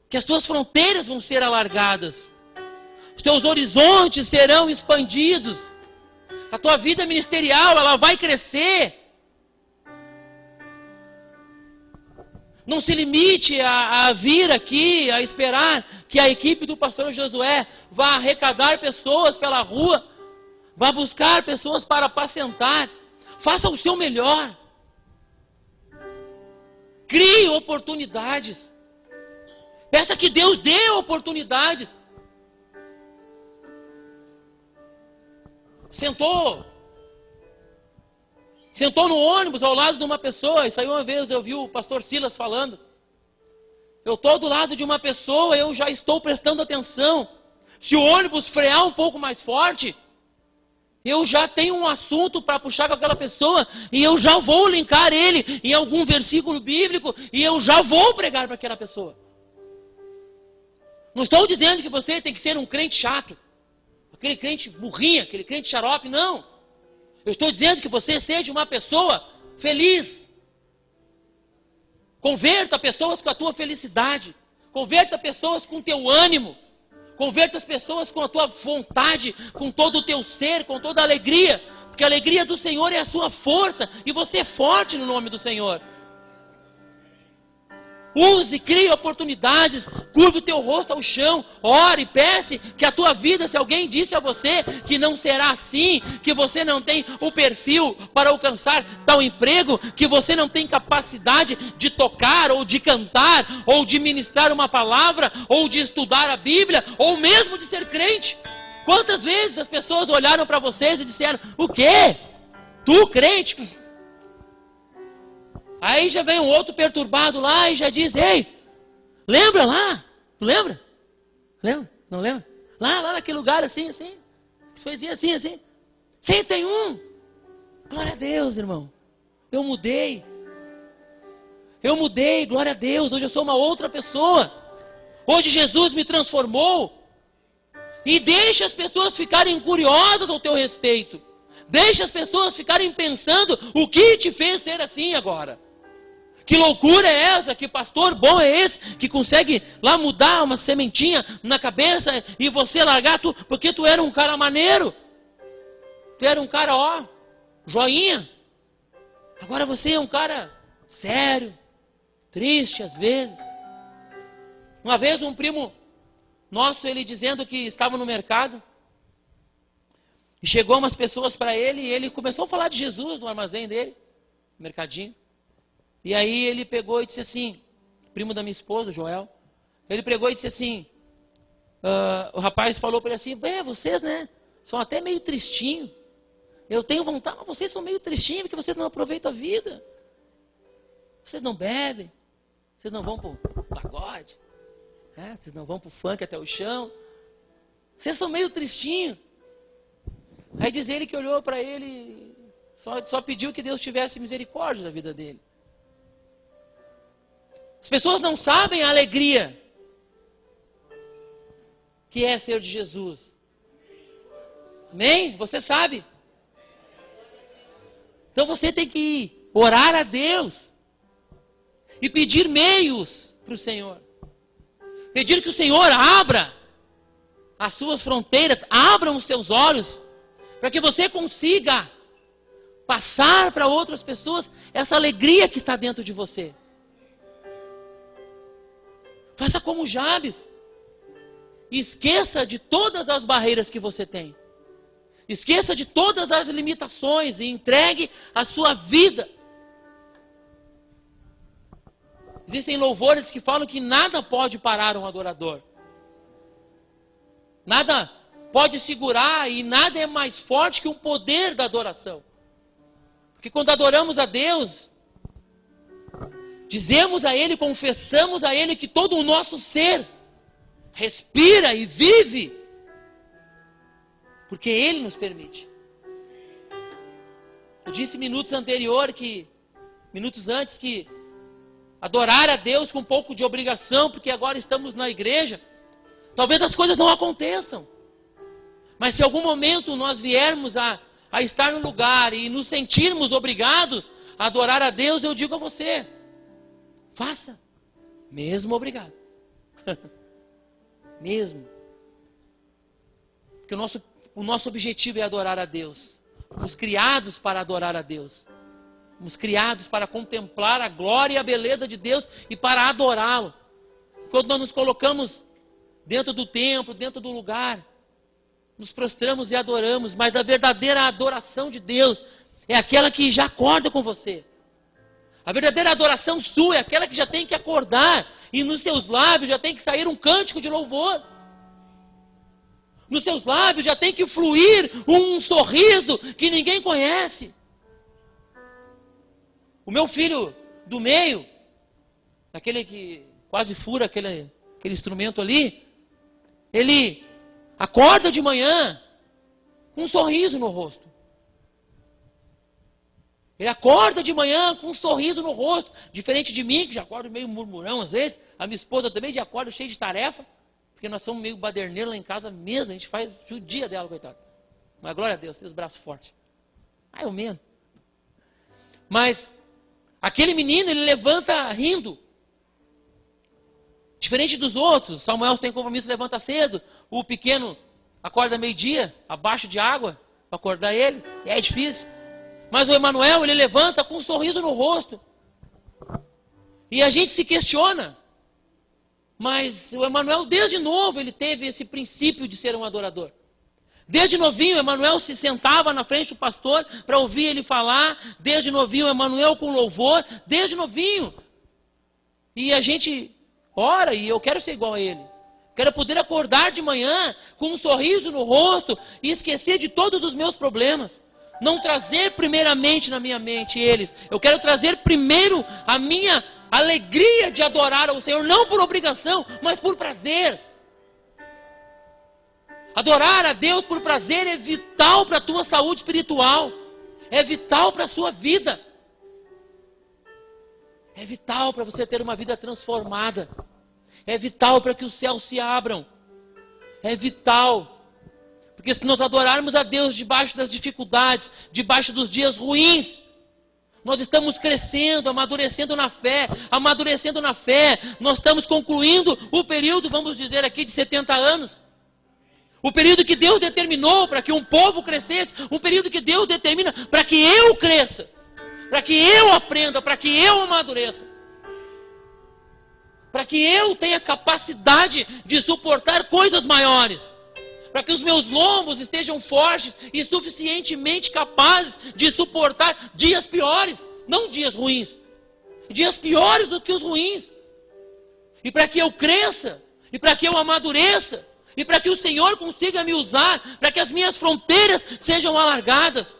que as tuas fronteiras vão ser alargadas. Os teus horizontes serão expandidos. A tua vida ministerial, ela vai crescer. Não se limite a vir aqui, a esperar que a equipe do pastor Josué vá arrecadar pessoas pela rua, vá buscar pessoas para apacentar. Faça o seu melhor. Crie oportunidades. Peça que Deus dê oportunidades. Sentou no ônibus ao lado de uma pessoa. Isso aí uma vez eu vi o pastor Silas falando. Eu estou do lado de uma pessoa, eu já estou prestando atenção. Se o ônibus frear um pouco mais forte, eu já tenho um assunto para puxar com aquela pessoa, e eu já vou linkar ele em algum versículo bíblico, e eu já vou pregar para aquela pessoa. Não estou dizendo que você tem que ser um crente chato, aquele crente burrinho, aquele crente xarope, não. Eu estou dizendo que você seja uma pessoa feliz. Converta pessoas com a tua felicidade. Converta pessoas com o teu ânimo. Converta as pessoas com a tua vontade, com todo o teu ser, com toda a alegria. Porque a alegria do Senhor é a sua força. E você é forte no nome do Senhor. Use, crie oportunidades, curva o teu rosto ao chão, ore, peça que a tua vida, se alguém disse a você que não será assim, que você não tem o perfil para alcançar tal emprego, que você não tem capacidade de tocar, ou de cantar, ou de ministrar uma palavra, ou de estudar a Bíblia, ou mesmo de ser crente. Quantas vezes as pessoas olharam para vocês e disseram: o quê? Tu, crente? Aí já vem um outro perturbado lá e já diz: ei, lembra lá? Tu lembra? Lembra? Não lembra? Lá naquele lugar assim, fazia assim. 101. Glória a Deus, irmão. Eu mudei, glória a Deus. Hoje eu sou uma outra pessoa. Hoje Jesus me transformou. E deixa as pessoas ficarem curiosas ao teu respeito. Deixa as pessoas ficarem pensando o que te fez ser assim agora. Que loucura é essa? Que pastor bom é esse que consegue lá mudar uma sementinha na cabeça e você largar tu, porque tu era um cara maneiro. Tu era um cara, joinha. Agora você é um cara sério, triste às vezes. Uma vez um primo nosso, ele dizendo que estava no mercado, e chegou umas pessoas para ele, e ele começou a falar de Jesus no armazém dele, no mercadinho. E aí ele pegou e disse assim, primo da minha esposa, Joel, ele pegou e disse assim, o rapaz falou para ele assim: vocês, né, são até meio tristinho. Eu tenho vontade, mas vocês são meio tristinhos porque vocês não aproveitam a vida. Vocês não bebem, vocês não vão para o pagode, né? Vocês não vão para o funk até o chão. Vocês são meio tristinhos. Aí diz ele que olhou para ele, só pediu que Deus tivesse misericórdia da vida dele. As pessoas não sabem a alegria que é ser de Jesus. Amém? Você sabe. Então você tem que orar a Deus e pedir meios para o Senhor. Pedir que o Senhor abra as suas fronteiras, abra os seus olhos, para que você consiga passar para outras pessoas essa alegria que está dentro de você. Faça como Jabes. Esqueça de todas as barreiras que você tem. Esqueça de todas as limitações e entregue a sua vida. Existem louvores que falam que nada pode parar um adorador. Nada pode segurar e nada é mais forte que o poder da adoração. Porque quando adoramos a Deus, dizemos a Ele, confessamos a Ele que todo o nosso ser respira e vive, porque Ele nos permite. Eu disse minutos antes que adorar a Deus com um pouco de obrigação, porque agora estamos na igreja, talvez as coisas não aconteçam. Mas se em algum momento nós viermos a estar no lugar e nos sentirmos obrigados a adorar a Deus, eu digo a você: faça, mesmo obrigado. Mesmo. Porque o nosso objetivo é adorar a Deus. Fomos criados para adorar a Deus. Fomos criados para contemplar a glória e a beleza de Deus e para adorá-lo. Quando nós nos colocamos dentro do templo, dentro do lugar, nos prostramos e adoramos, mas a verdadeira adoração de Deus é aquela que já acorda com você. A verdadeira adoração sua é aquela que já tem que acordar e nos seus lábios já tem que sair um cântico de louvor. Nos seus lábios já tem que fluir um sorriso que ninguém conhece. O meu filho do meio, aquele que quase fura aquele instrumento ali, ele acorda de manhã com um sorriso no rosto. Ele acorda de manhã com um sorriso no rosto, diferente de mim, que já acordo meio murmurão às vezes. A minha esposa também já acorda cheia de tarefa, porque nós somos meio baderneiros lá em casa mesmo, a gente faz judia dela, coitado. Mas glória a Deus, tem os braços fortes. Mais ou menos. Mas aquele menino, ele levanta rindo. Diferente dos outros, Samuel tem compromisso, levanta cedo. O pequeno acorda meio-dia, abaixo de água, para acordar ele. É difícil. Mas o Emanuel, ele levanta com um sorriso no rosto. E a gente se questiona. Mas o Emanuel, desde novo, ele teve esse princípio de ser um adorador. Desde novinho, Emanuel se sentava na frente do pastor para ouvir ele falar. Desde novinho, Emanuel com louvor. Desde novinho. E a gente ora, e eu quero ser igual a ele. Quero poder acordar de manhã com um sorriso no rosto e esquecer de todos os meus problemas. Não trazer primeiramente na minha mente eles. Eu quero trazer primeiro a minha alegria de adorar ao Senhor, não por obrigação, mas por prazer. Adorar a Deus por prazer é vital para a tua saúde espiritual. É vital para a sua vida. É vital para você ter uma vida transformada. É vital para que os céus se abram. É vital. Porque se nós adorarmos a Deus debaixo das dificuldades, debaixo dos dias ruins, nós estamos crescendo, amadurecendo na fé, nós estamos concluindo o período, vamos dizer aqui, de 70 anos. O período que Deus determinou para que um povo crescesse, um período que Deus determina para que eu cresça, para que eu aprenda, para que eu amadureça. Para que eu tenha capacidade de suportar coisas maiores. Para que os meus lombos estejam fortes e suficientemente capazes de suportar dias piores, não dias ruins. Dias piores do que os ruins. E para que eu cresça, e para que eu amadureça, e para que o Senhor consiga me usar, para que as minhas fronteiras sejam alargadas.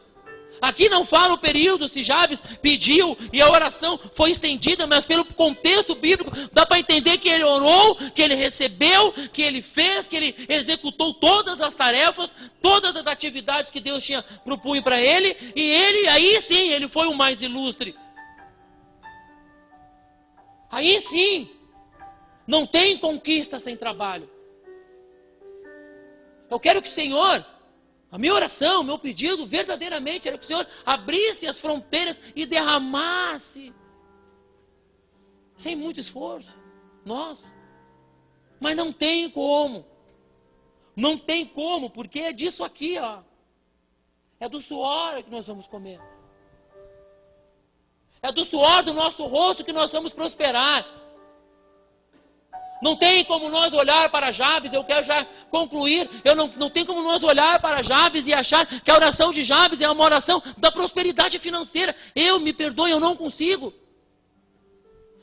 Aqui não fala o período se Jabes pediu e a oração foi estendida, mas pelo contexto bíblico dá para entender que ele orou, que ele recebeu, que ele fez, que ele executou todas as tarefas, todas as atividades que Deus tinha propunho para ele, e ele, aí sim, ele foi o mais ilustre. Aí sim, não tem conquista sem trabalho. Eu quero que o Senhor... A minha oração, o meu pedido verdadeiramente era que o Senhor abrisse as fronteiras e derramasse, sem muito esforço, nós. Mas não tem como. Não tem como, porque é disso aqui, ó. É do suor que nós vamos comer. É do suor do nosso rosto que nós vamos prosperar. Não tem como nós olhar para Jabes, eu quero já concluir, não tem como nós olhar para Jabes e achar que a oração de Jabes é uma oração da prosperidade financeira. Me perdoe, eu não consigo.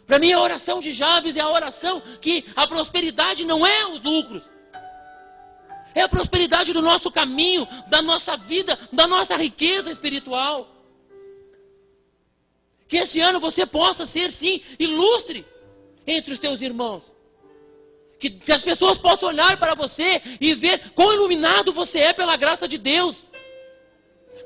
Para mim a oração de Jabes é a oração que a prosperidade não é os lucros. É a prosperidade do nosso caminho, da nossa vida, da nossa riqueza espiritual. Que esse ano você possa ser sim ilustre entre os teus irmãos. Que as pessoas possam olhar para você e ver quão iluminado você é pela graça de Deus.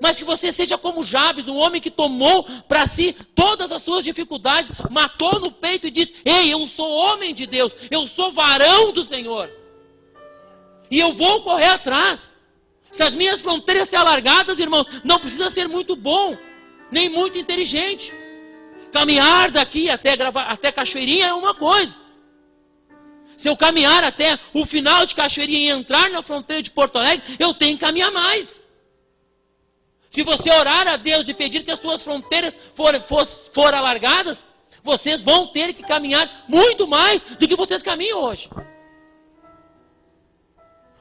Mas que você seja como Jabes, um homem que tomou para si todas as suas dificuldades, matou no peito e disse: ei, eu sou homem de Deus, eu sou varão do Senhor. E eu vou correr atrás. Se as minhas fronteiras se alargadas, irmãos, não precisa ser muito bom, nem muito inteligente. Caminhar daqui até Cachoeirinha é uma coisa. Se eu caminhar até o final de Cachoeirinha e entrar na fronteira de Porto Alegre, eu tenho que caminhar mais. Se você orar a Deus e pedir que as suas fronteiras forem alargadas, vocês vão ter que caminhar muito mais do que vocês caminham hoje.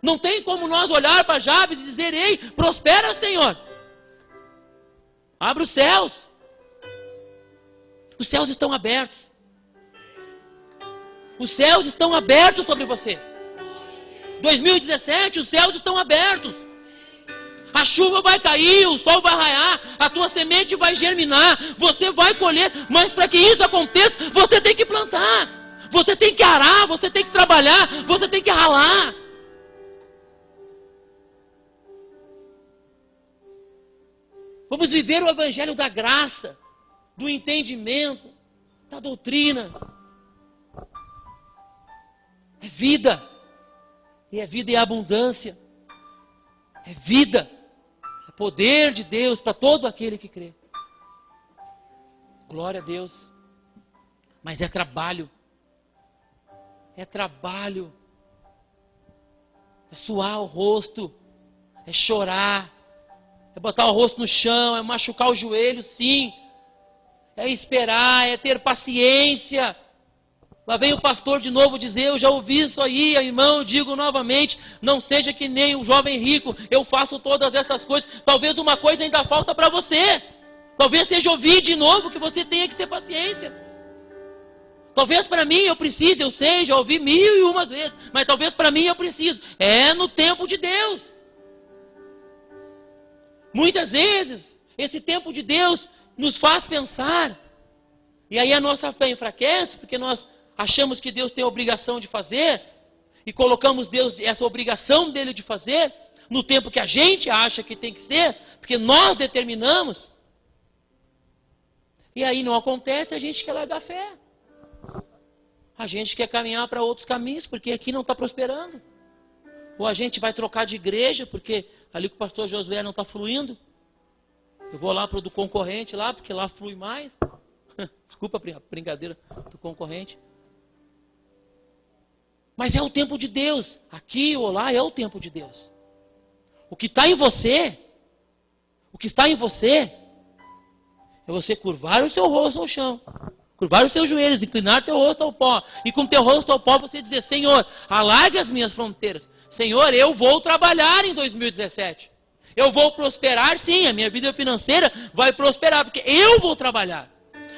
Não tem como nós olhar para Jabes e dizer: ei, prospera, Senhor. Abre os céus. Os céus estão abertos. Os céus estão abertos sobre você. 2017, os céus estão abertos. A chuva vai cair, o sol vai raiar, a tua semente vai germinar, você vai colher, mas para que isso aconteça, você tem que plantar, você tem que arar, você tem que trabalhar, você tem que ralar. Vamos viver o evangelho da graça, do entendimento, da doutrina. É vida, e é vida em abundância, é vida. Poder de Deus para todo aquele que crê. Glória a Deus. Mas é trabalho. É trabalho. É suar o rosto. É chorar. É botar o rosto no chão. É machucar o joelho, sim. É esperar. É ter paciência. Lá vem o pastor de novo dizer: eu já ouvi isso aí, irmão, eu digo novamente, não seja que nem um jovem rico, eu faço todas essas coisas. Talvez uma coisa ainda falta para você. Talvez seja ouvir de novo que você tenha que ter paciência. Talvez para mim eu precise, eu sei, já ouvi 1001 vezes, mas talvez para mim eu preciso. É no tempo de Deus. Muitas vezes, esse tempo de Deus nos faz pensar, e aí a nossa fé enfraquece, porque nós achamos que Deus tem a obrigação de fazer, e colocamos Deus, essa obrigação dele de fazer, no tempo que a gente acha que tem que ser, porque nós determinamos. E aí não acontece, a gente quer largar a fé. A gente quer caminhar para outros caminhos, porque aqui não está prosperando. Ou a gente vai trocar de igreja, porque ali com o pastor Josué não está fluindo. Eu vou lá para o do concorrente lá, porque lá flui mais. Desculpa a brincadeira do concorrente. Mas é o tempo de Deus. Aqui ou lá é o tempo de Deus. O que está em você, é você curvar o seu rosto ao chão, curvar os seus joelhos, inclinar teu rosto ao pó, e com teu rosto ao pó você dizer: Senhor, alargue as minhas fronteiras. Senhor, eu vou trabalhar em 2017. Eu vou prosperar, sim, a minha vida financeira vai prosperar, porque eu vou trabalhar.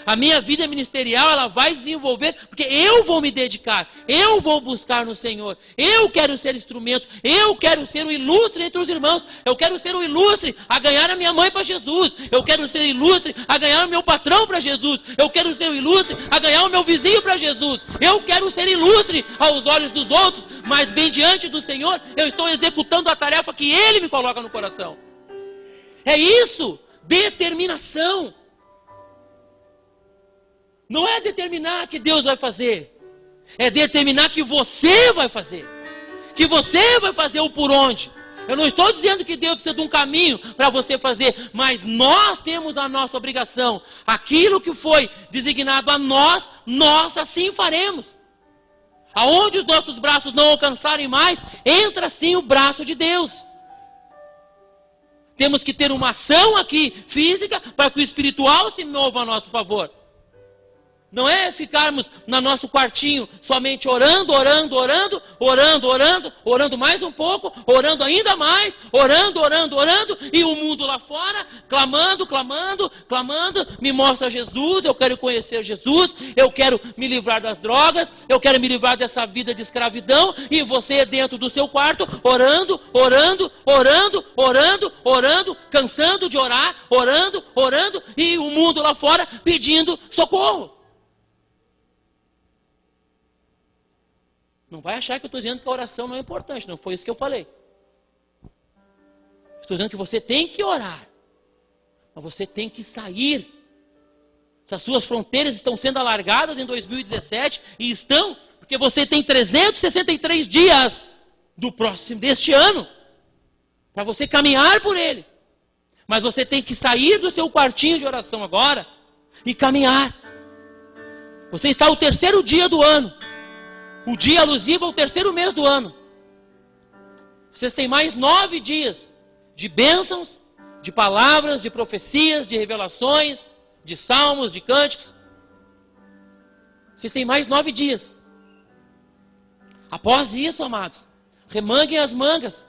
A minha vida ministerial, ela vai desenvolver, porque eu vou me dedicar, eu vou buscar no Senhor, eu quero ser instrumento, eu quero ser o ilustre entre os irmãos, eu quero ser o ilustre a ganhar a minha mãe para Jesus, eu quero ser ilustre a ganhar o meu patrão para Jesus, eu quero ser o ilustre a ganhar o meu vizinho para Jesus, eu quero ser ilustre aos olhos dos outros, mas bem diante do Senhor, eu estou executando a tarefa que Ele me coloca no coração. É isso, determinação. Não é determinar que Deus vai fazer, é determinar que você vai fazer, que você vai fazer o por onde. Eu não estou dizendo que Deus precisa de um caminho para você fazer, mas nós temos a nossa obrigação. Aquilo que foi designado a nós, nós assim faremos. Aonde os nossos braços não alcançarem mais, entra sim o braço de Deus. Temos que ter uma ação aqui física para que o espiritual se mova a nosso favor. Não é ficarmos no nosso quartinho somente orando mais um pouco, orando ainda mais, orando, e o mundo lá fora, clamando, me mostra Jesus, eu quero conhecer Jesus, eu quero me livrar das drogas, eu quero me livrar dessa vida de escravidão, e você dentro do seu quarto, orando, cansando de orar, orando, e o mundo lá fora pedindo socorro. Não vai achar que eu estou dizendo que a oração não é importante. Não foi isso que eu falei. Estou dizendo que você tem que orar. Mas você tem que sair. Se as suas fronteiras estão sendo alargadas em 2017, e estão, porque você tem 363 dias deste ano, para você caminhar por ele. Mas você tem que sair do seu quartinho de oração agora, e caminhar. Você está no terceiro dia do ano. O dia alusivo ao terceiro mês do ano. Vocês têm mais 9 dias de bênçãos, de palavras, de profecias, de revelações, de salmos, de cânticos. Vocês têm mais 9 dias. Após isso, amados, remanguem as mangas.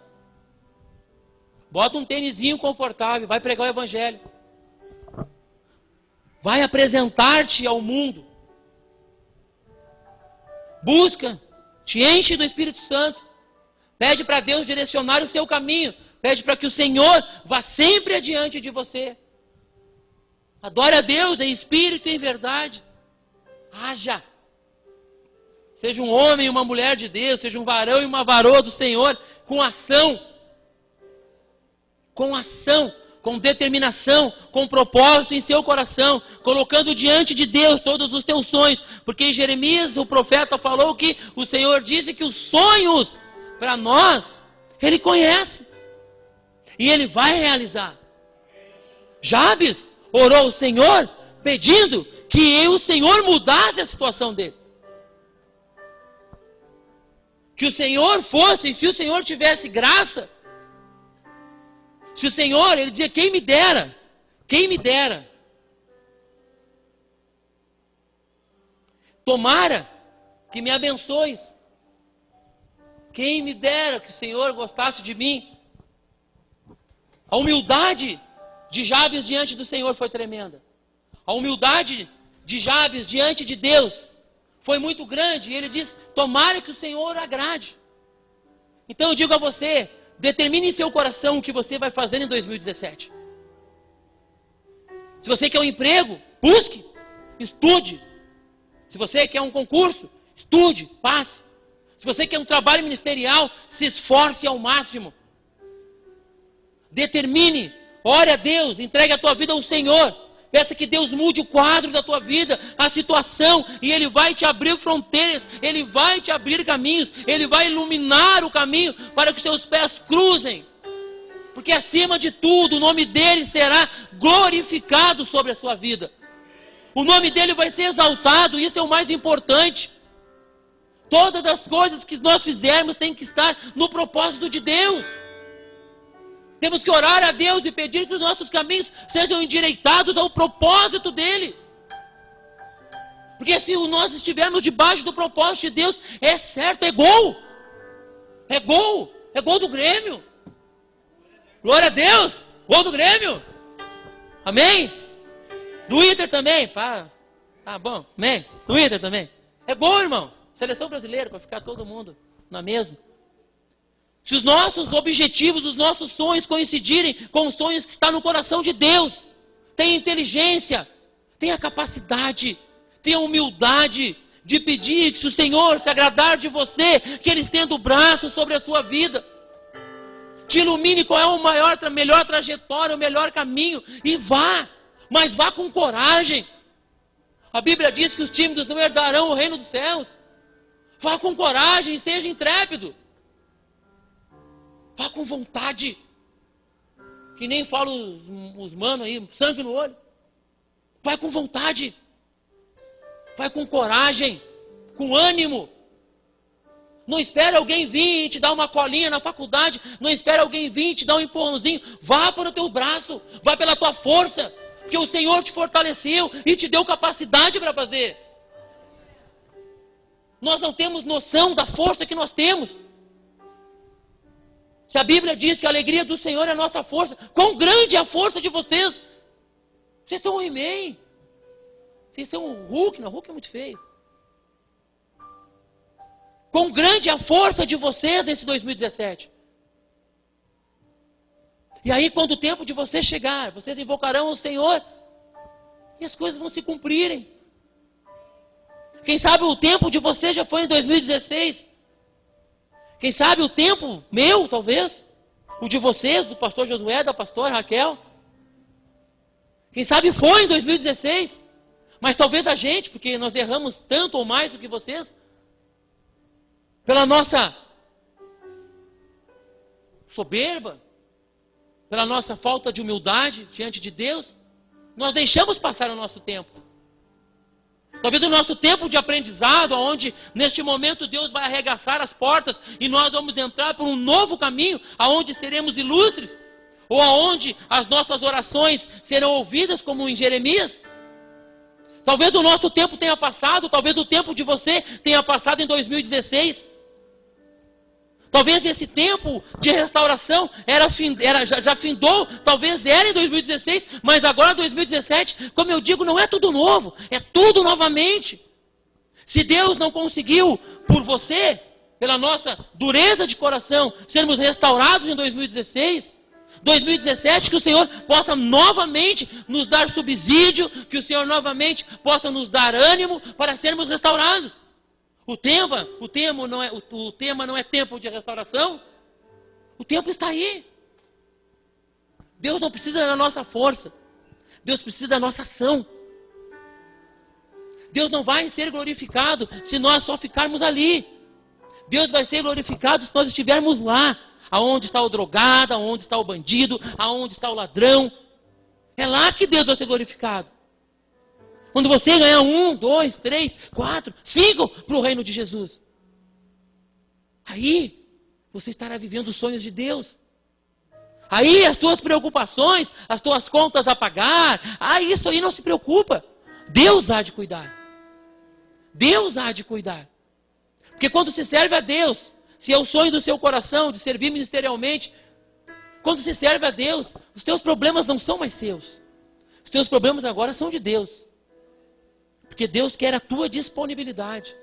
Bota um tênisinho confortável, vai pregar o evangelho. Vai apresentar-te ao mundo. Busca, te enche do Espírito Santo. Pede para Deus direcionar o seu caminho. Pede para que o Senhor vá sempre adiante de você. Adore a Deus em espírito e em verdade. Haja. Seja um homem e uma mulher de Deus, seja um varão e uma varoa do Senhor, com ação, com determinação, com propósito em seu coração, colocando diante de Deus todos os teus sonhos, porque em Jeremias o profeta falou que o Senhor disse que os sonhos para nós, Ele conhece, e Ele vai realizar. Jabes orou ao Senhor, pedindo que o Senhor mudasse a situação dele. Que o Senhor fosse, se o Senhor tivesse graça, se o Senhor, ele dizia, quem me dera, tomara que me abençoes, quem me dera que o Senhor gostasse de mim. A humildade de Jabes diante do Senhor foi tremenda. A humildade de Jabes diante de Deus foi muito grande, e ele diz, tomara que o Senhor agrade. Então eu digo a você, determine em seu coração o que você vai fazer em 2017. Se você quer um emprego, busque, estude. Se você quer um concurso, estude, passe. Se você quer um trabalho ministerial, se esforce ao máximo. Determine, ore a Deus, entregue a tua vida ao Senhor. Peça que Deus mude o quadro da tua vida, a situação, e Ele vai te abrir fronteiras, Ele vai te abrir caminhos, Ele vai iluminar o caminho para que os seus pés cruzem. Porque acima de tudo, o nome dEle será glorificado sobre a sua vida. O nome dEle vai ser exaltado, isso é o mais importante. Todas as coisas que nós fizermos têm que estar no propósito de Deus. Temos que orar a Deus e pedir que os nossos caminhos sejam endireitados ao propósito dEle. Porque se nós estivermos debaixo do propósito de Deus, é certo, é gol. É gol. É gol do Grêmio. Glória a Deus. Gol do Grêmio. Amém? Do Inter também. Tá bom. Amém? Do Inter também. É gol, irmãos. Seleção brasileira, para ficar todo mundo na mesma. Se os nossos objetivos, os nossos sonhos coincidirem com os sonhos que estão no coração de Deus, tenha inteligência, tenha capacidade, tenha humildade de pedir que se o Senhor se agradar de você, que Ele estenda o braço sobre a sua vida, te ilumine qual é a melhor trajetória, o melhor caminho, e vá, mas vá com coragem. A Bíblia diz que os tímidos não herdarão o reino dos céus. Vá com coragem, seja intrépido. Vá com vontade. Que nem falam os manos aí, sangue no olho. Vai com vontade. Vai com coragem, com ânimo. Não espere alguém vir e te dar uma colinha na faculdade. Não espere alguém vir e te dar um empurrãozinho. Vá para o teu braço, vá pela tua força. Porque o Senhor te fortaleceu e te deu capacidade para fazer. Nós não temos noção da força que nós temos. Se a Bíblia diz que a alegria do Senhor é a nossa força, quão grande é a força de vocês? Vocês são o He-Man. Vocês são o Hulk. Não, o Hulk é muito feio. Quão grande é a força de vocês nesse 2017? E aí, quando o tempo de vocês chegar, vocês invocarão o Senhor e as coisas vão se cumprirem. Quem sabe o tempo de vocês já foi em 2016. Quem sabe o tempo meu, talvez, o de vocês, do pastor Josué, da pastora Raquel. Quem sabe foi em 2016. Mas talvez a gente, porque nós erramos tanto ou mais do que vocês, pela nossa soberba, pela nossa falta de humildade diante de Deus, nós deixamos passar o nosso tempo. Talvez o nosso tempo de aprendizado, onde neste momento Deus vai arregaçar as portas e nós vamos entrar por um novo caminho, aonde seremos ilustres. Ou aonde as nossas orações serão ouvidas, como em Jeremias? Talvez o nosso tempo tenha passado, talvez o tempo de você tenha passado em 2016. Talvez esse tempo de restauração já findou, talvez era em 2016, mas agora 2017, como eu digo, não é tudo novo, é tudo novamente. Se Deus não conseguiu, por você, pela nossa dureza de coração, sermos restaurados em 2016, 2017, que o Senhor possa novamente nos dar subsídio, que o Senhor novamente possa nos dar ânimo para sermos restaurados. O tema não é tempo de restauração. O tempo está aí. Deus não precisa da nossa força. Deus precisa da nossa ação. Deus não vai ser glorificado se nós só ficarmos ali. Deus vai ser glorificado se nós estivermos lá. Aonde está o drogado, aonde está o bandido, aonde está o ladrão. É lá que Deus vai ser glorificado. Quando você ganhar 1, 2, 3, 4, 5 para o reino de Jesus. Aí você estará vivendo os sonhos de Deus. Aí as tuas preocupações, as tuas contas a pagar, isso aí não se preocupa. Deus há de cuidar. Deus há de cuidar. Porque quando se serve a Deus, se é o sonho do seu coração de servir ministerialmente, quando se serve a Deus, os teus problemas não são mais seus. Os teus problemas agora são de Deus. Porque Deus quer a tua disponibilidade.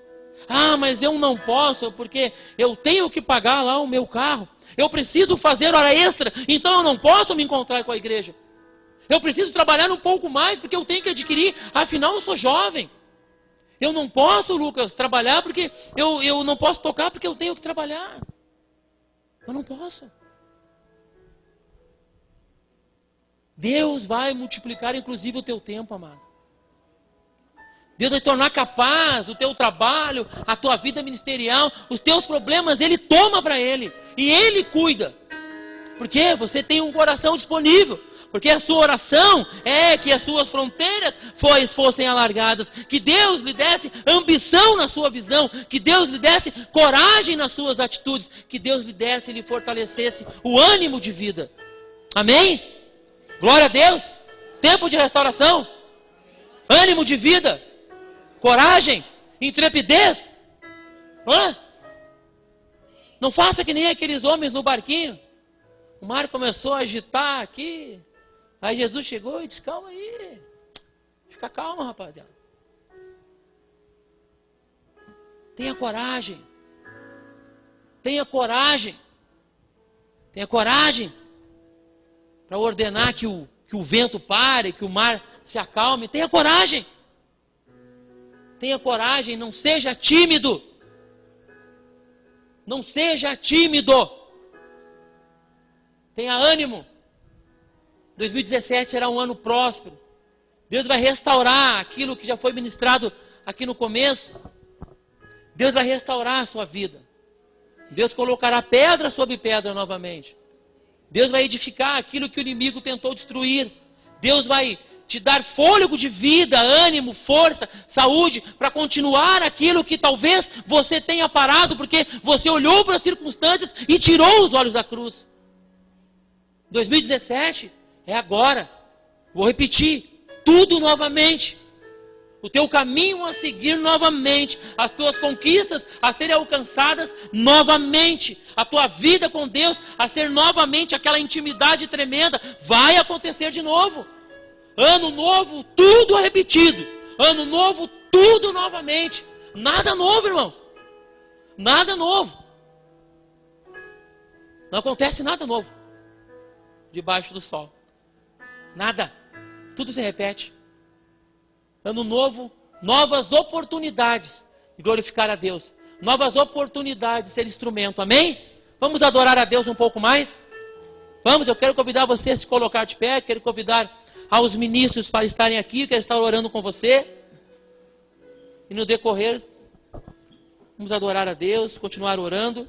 Mas eu não posso, porque eu tenho que pagar lá o meu carro. Eu preciso fazer hora extra, então eu não posso me encontrar com a igreja. Eu preciso trabalhar um pouco mais, porque eu tenho que adquirir, afinal eu sou jovem. Eu não posso, Lucas, trabalhar porque eu não posso tocar porque eu tenho que trabalhar. Eu não posso. Deus vai multiplicar inclusive o teu tempo, amado. Deus vai tornar capaz o teu trabalho, a tua vida ministerial, os teus problemas, Ele toma para Ele. E Ele cuida. Porque você tem um coração disponível. Porque a sua oração é que as suas fronteiras fossem alargadas. Que Deus lhe desse ambição na sua visão. Que Deus lhe desse coragem nas suas atitudes. Que Deus lhe desse e lhe fortalecesse o ânimo de vida. Amém? Glória a Deus. Tempo de restauração. Ânimo de vida. Coragem. Intrepidez. Não faça que nem aqueles homens no barquinho. O mar começou a agitar aqui. Aí Jesus chegou e disse, calma aí. Fica calmo, rapaziada. Tenha coragem. Tenha coragem. Tenha coragem. Para ordenar que o vento pare, que o mar se acalme. Tenha coragem. Tenha coragem. Não seja tímido. Não seja tímido. Tenha ânimo. 2017 será um ano próspero. Deus vai restaurar aquilo que já foi ministrado aqui no começo. Deus vai restaurar a sua vida. Deus colocará pedra sobre pedra novamente. Deus vai edificar aquilo que o inimigo tentou destruir. Deus vai te dar fôlego de vida, ânimo, força, saúde, para continuar aquilo que talvez você tenha parado, porque você olhou para as circunstâncias e tirou os olhos da cruz. 2017 é agora. Vou repetir, tudo novamente. O teu caminho a seguir novamente. As tuas conquistas a serem alcançadas novamente. A tua vida com Deus a ser novamente aquela intimidade tremenda. Vai acontecer de novo. Ano novo, tudo repetido. Ano novo, tudo novamente. Nada novo, irmãos. Nada novo. Não acontece nada novo debaixo do sol. Nada. Tudo se repete. Ano novo, novas oportunidades de glorificar a Deus. Novas oportunidades de ser instrumento. Amém? Vamos adorar a Deus um pouco mais? Vamos, eu quero convidar você a se colocar de pé. Quero convidar aos ministros para estarem aqui. Quero estar orando com você. E no decorrer, vamos adorar a Deus, continuar orando.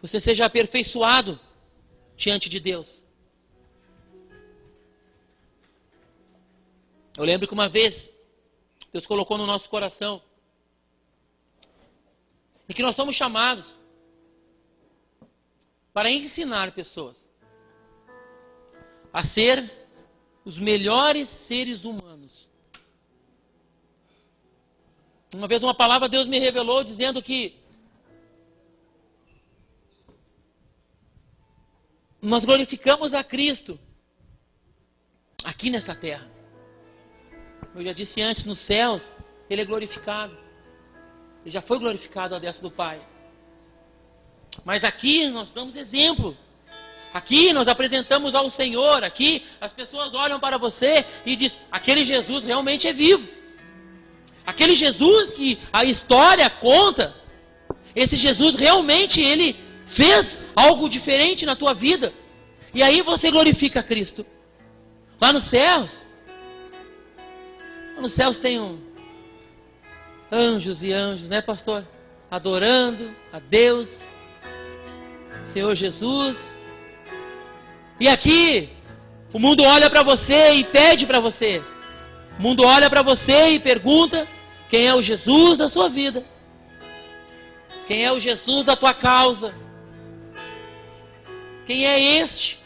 Você seja aperfeiçoado diante de Deus. Eu lembro que uma vez Deus colocou no nosso coração e que nós somos chamados para ensinar pessoas a ser os melhores seres humanos. Uma vez uma palavra Deus me revelou dizendo que nós glorificamos a Cristo aqui nesta terra. Eu já disse antes, nos céus, Ele é glorificado. Ele já foi glorificado à destra do Pai. Mas aqui nós damos exemplo. Aqui nós apresentamos ao Senhor. Aqui as pessoas olham para você e dizem, aquele Jesus realmente é vivo. Aquele Jesus que a história conta, esse Jesus realmente ele fez algo diferente na tua vida. E aí você glorifica a Cristo. Lá nos céus tem anjos e anjos, né, pastor? Adorando a Deus, Senhor Jesus. E aqui o mundo olha para você e pede para você. O mundo olha para você e pergunta quem é o Jesus da sua vida. Quem é o Jesus da tua causa? Quem é este?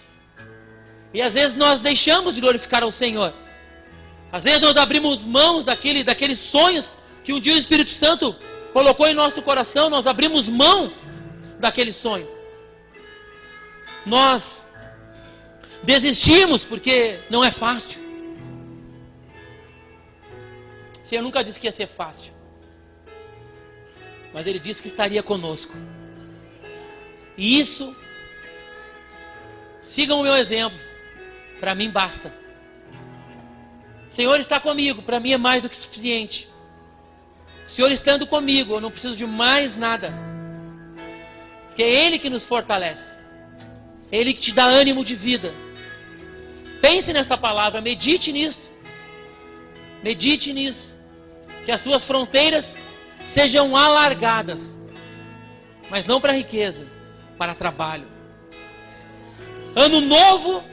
E às vezes nós deixamos de glorificar ao Senhor. Às vezes nós abrimos mãos daqueles sonhos que um dia o Espírito Santo colocou em nosso coração. Nós abrimos mão daquele sonho. Nós desistimos porque não é fácil. O Senhor nunca disse que ia ser fácil, mas Ele disse que estaria conosco. E isso, sigam o meu exemplo, para mim basta. O Senhor está comigo, para mim é mais do que suficiente. O Senhor estando comigo, eu não preciso de mais nada, porque é Ele que nos fortalece, é Ele que te dá ânimo de vida. Pense nesta palavra, medite nisso, medite nisso. Que as suas fronteiras sejam alargadas, mas não para riqueza, para trabalho. Ano novo,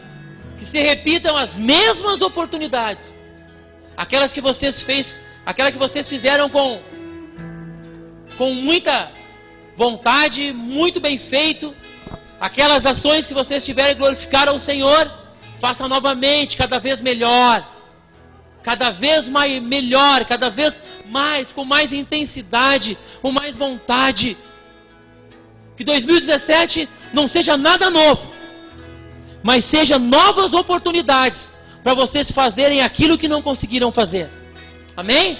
que se repitam as mesmas oportunidades, aquelas que vocês fizeram com muita vontade, muito bem feito, aquelas ações que vocês tiverem glorificar ao Senhor, façam novamente, cada vez melhor. Cada vez mais melhor, cada vez mais, com mais intensidade, com mais vontade. Que 2017 não seja nada novo, mas seja novas oportunidades para vocês fazerem aquilo que não conseguiram fazer. Amém?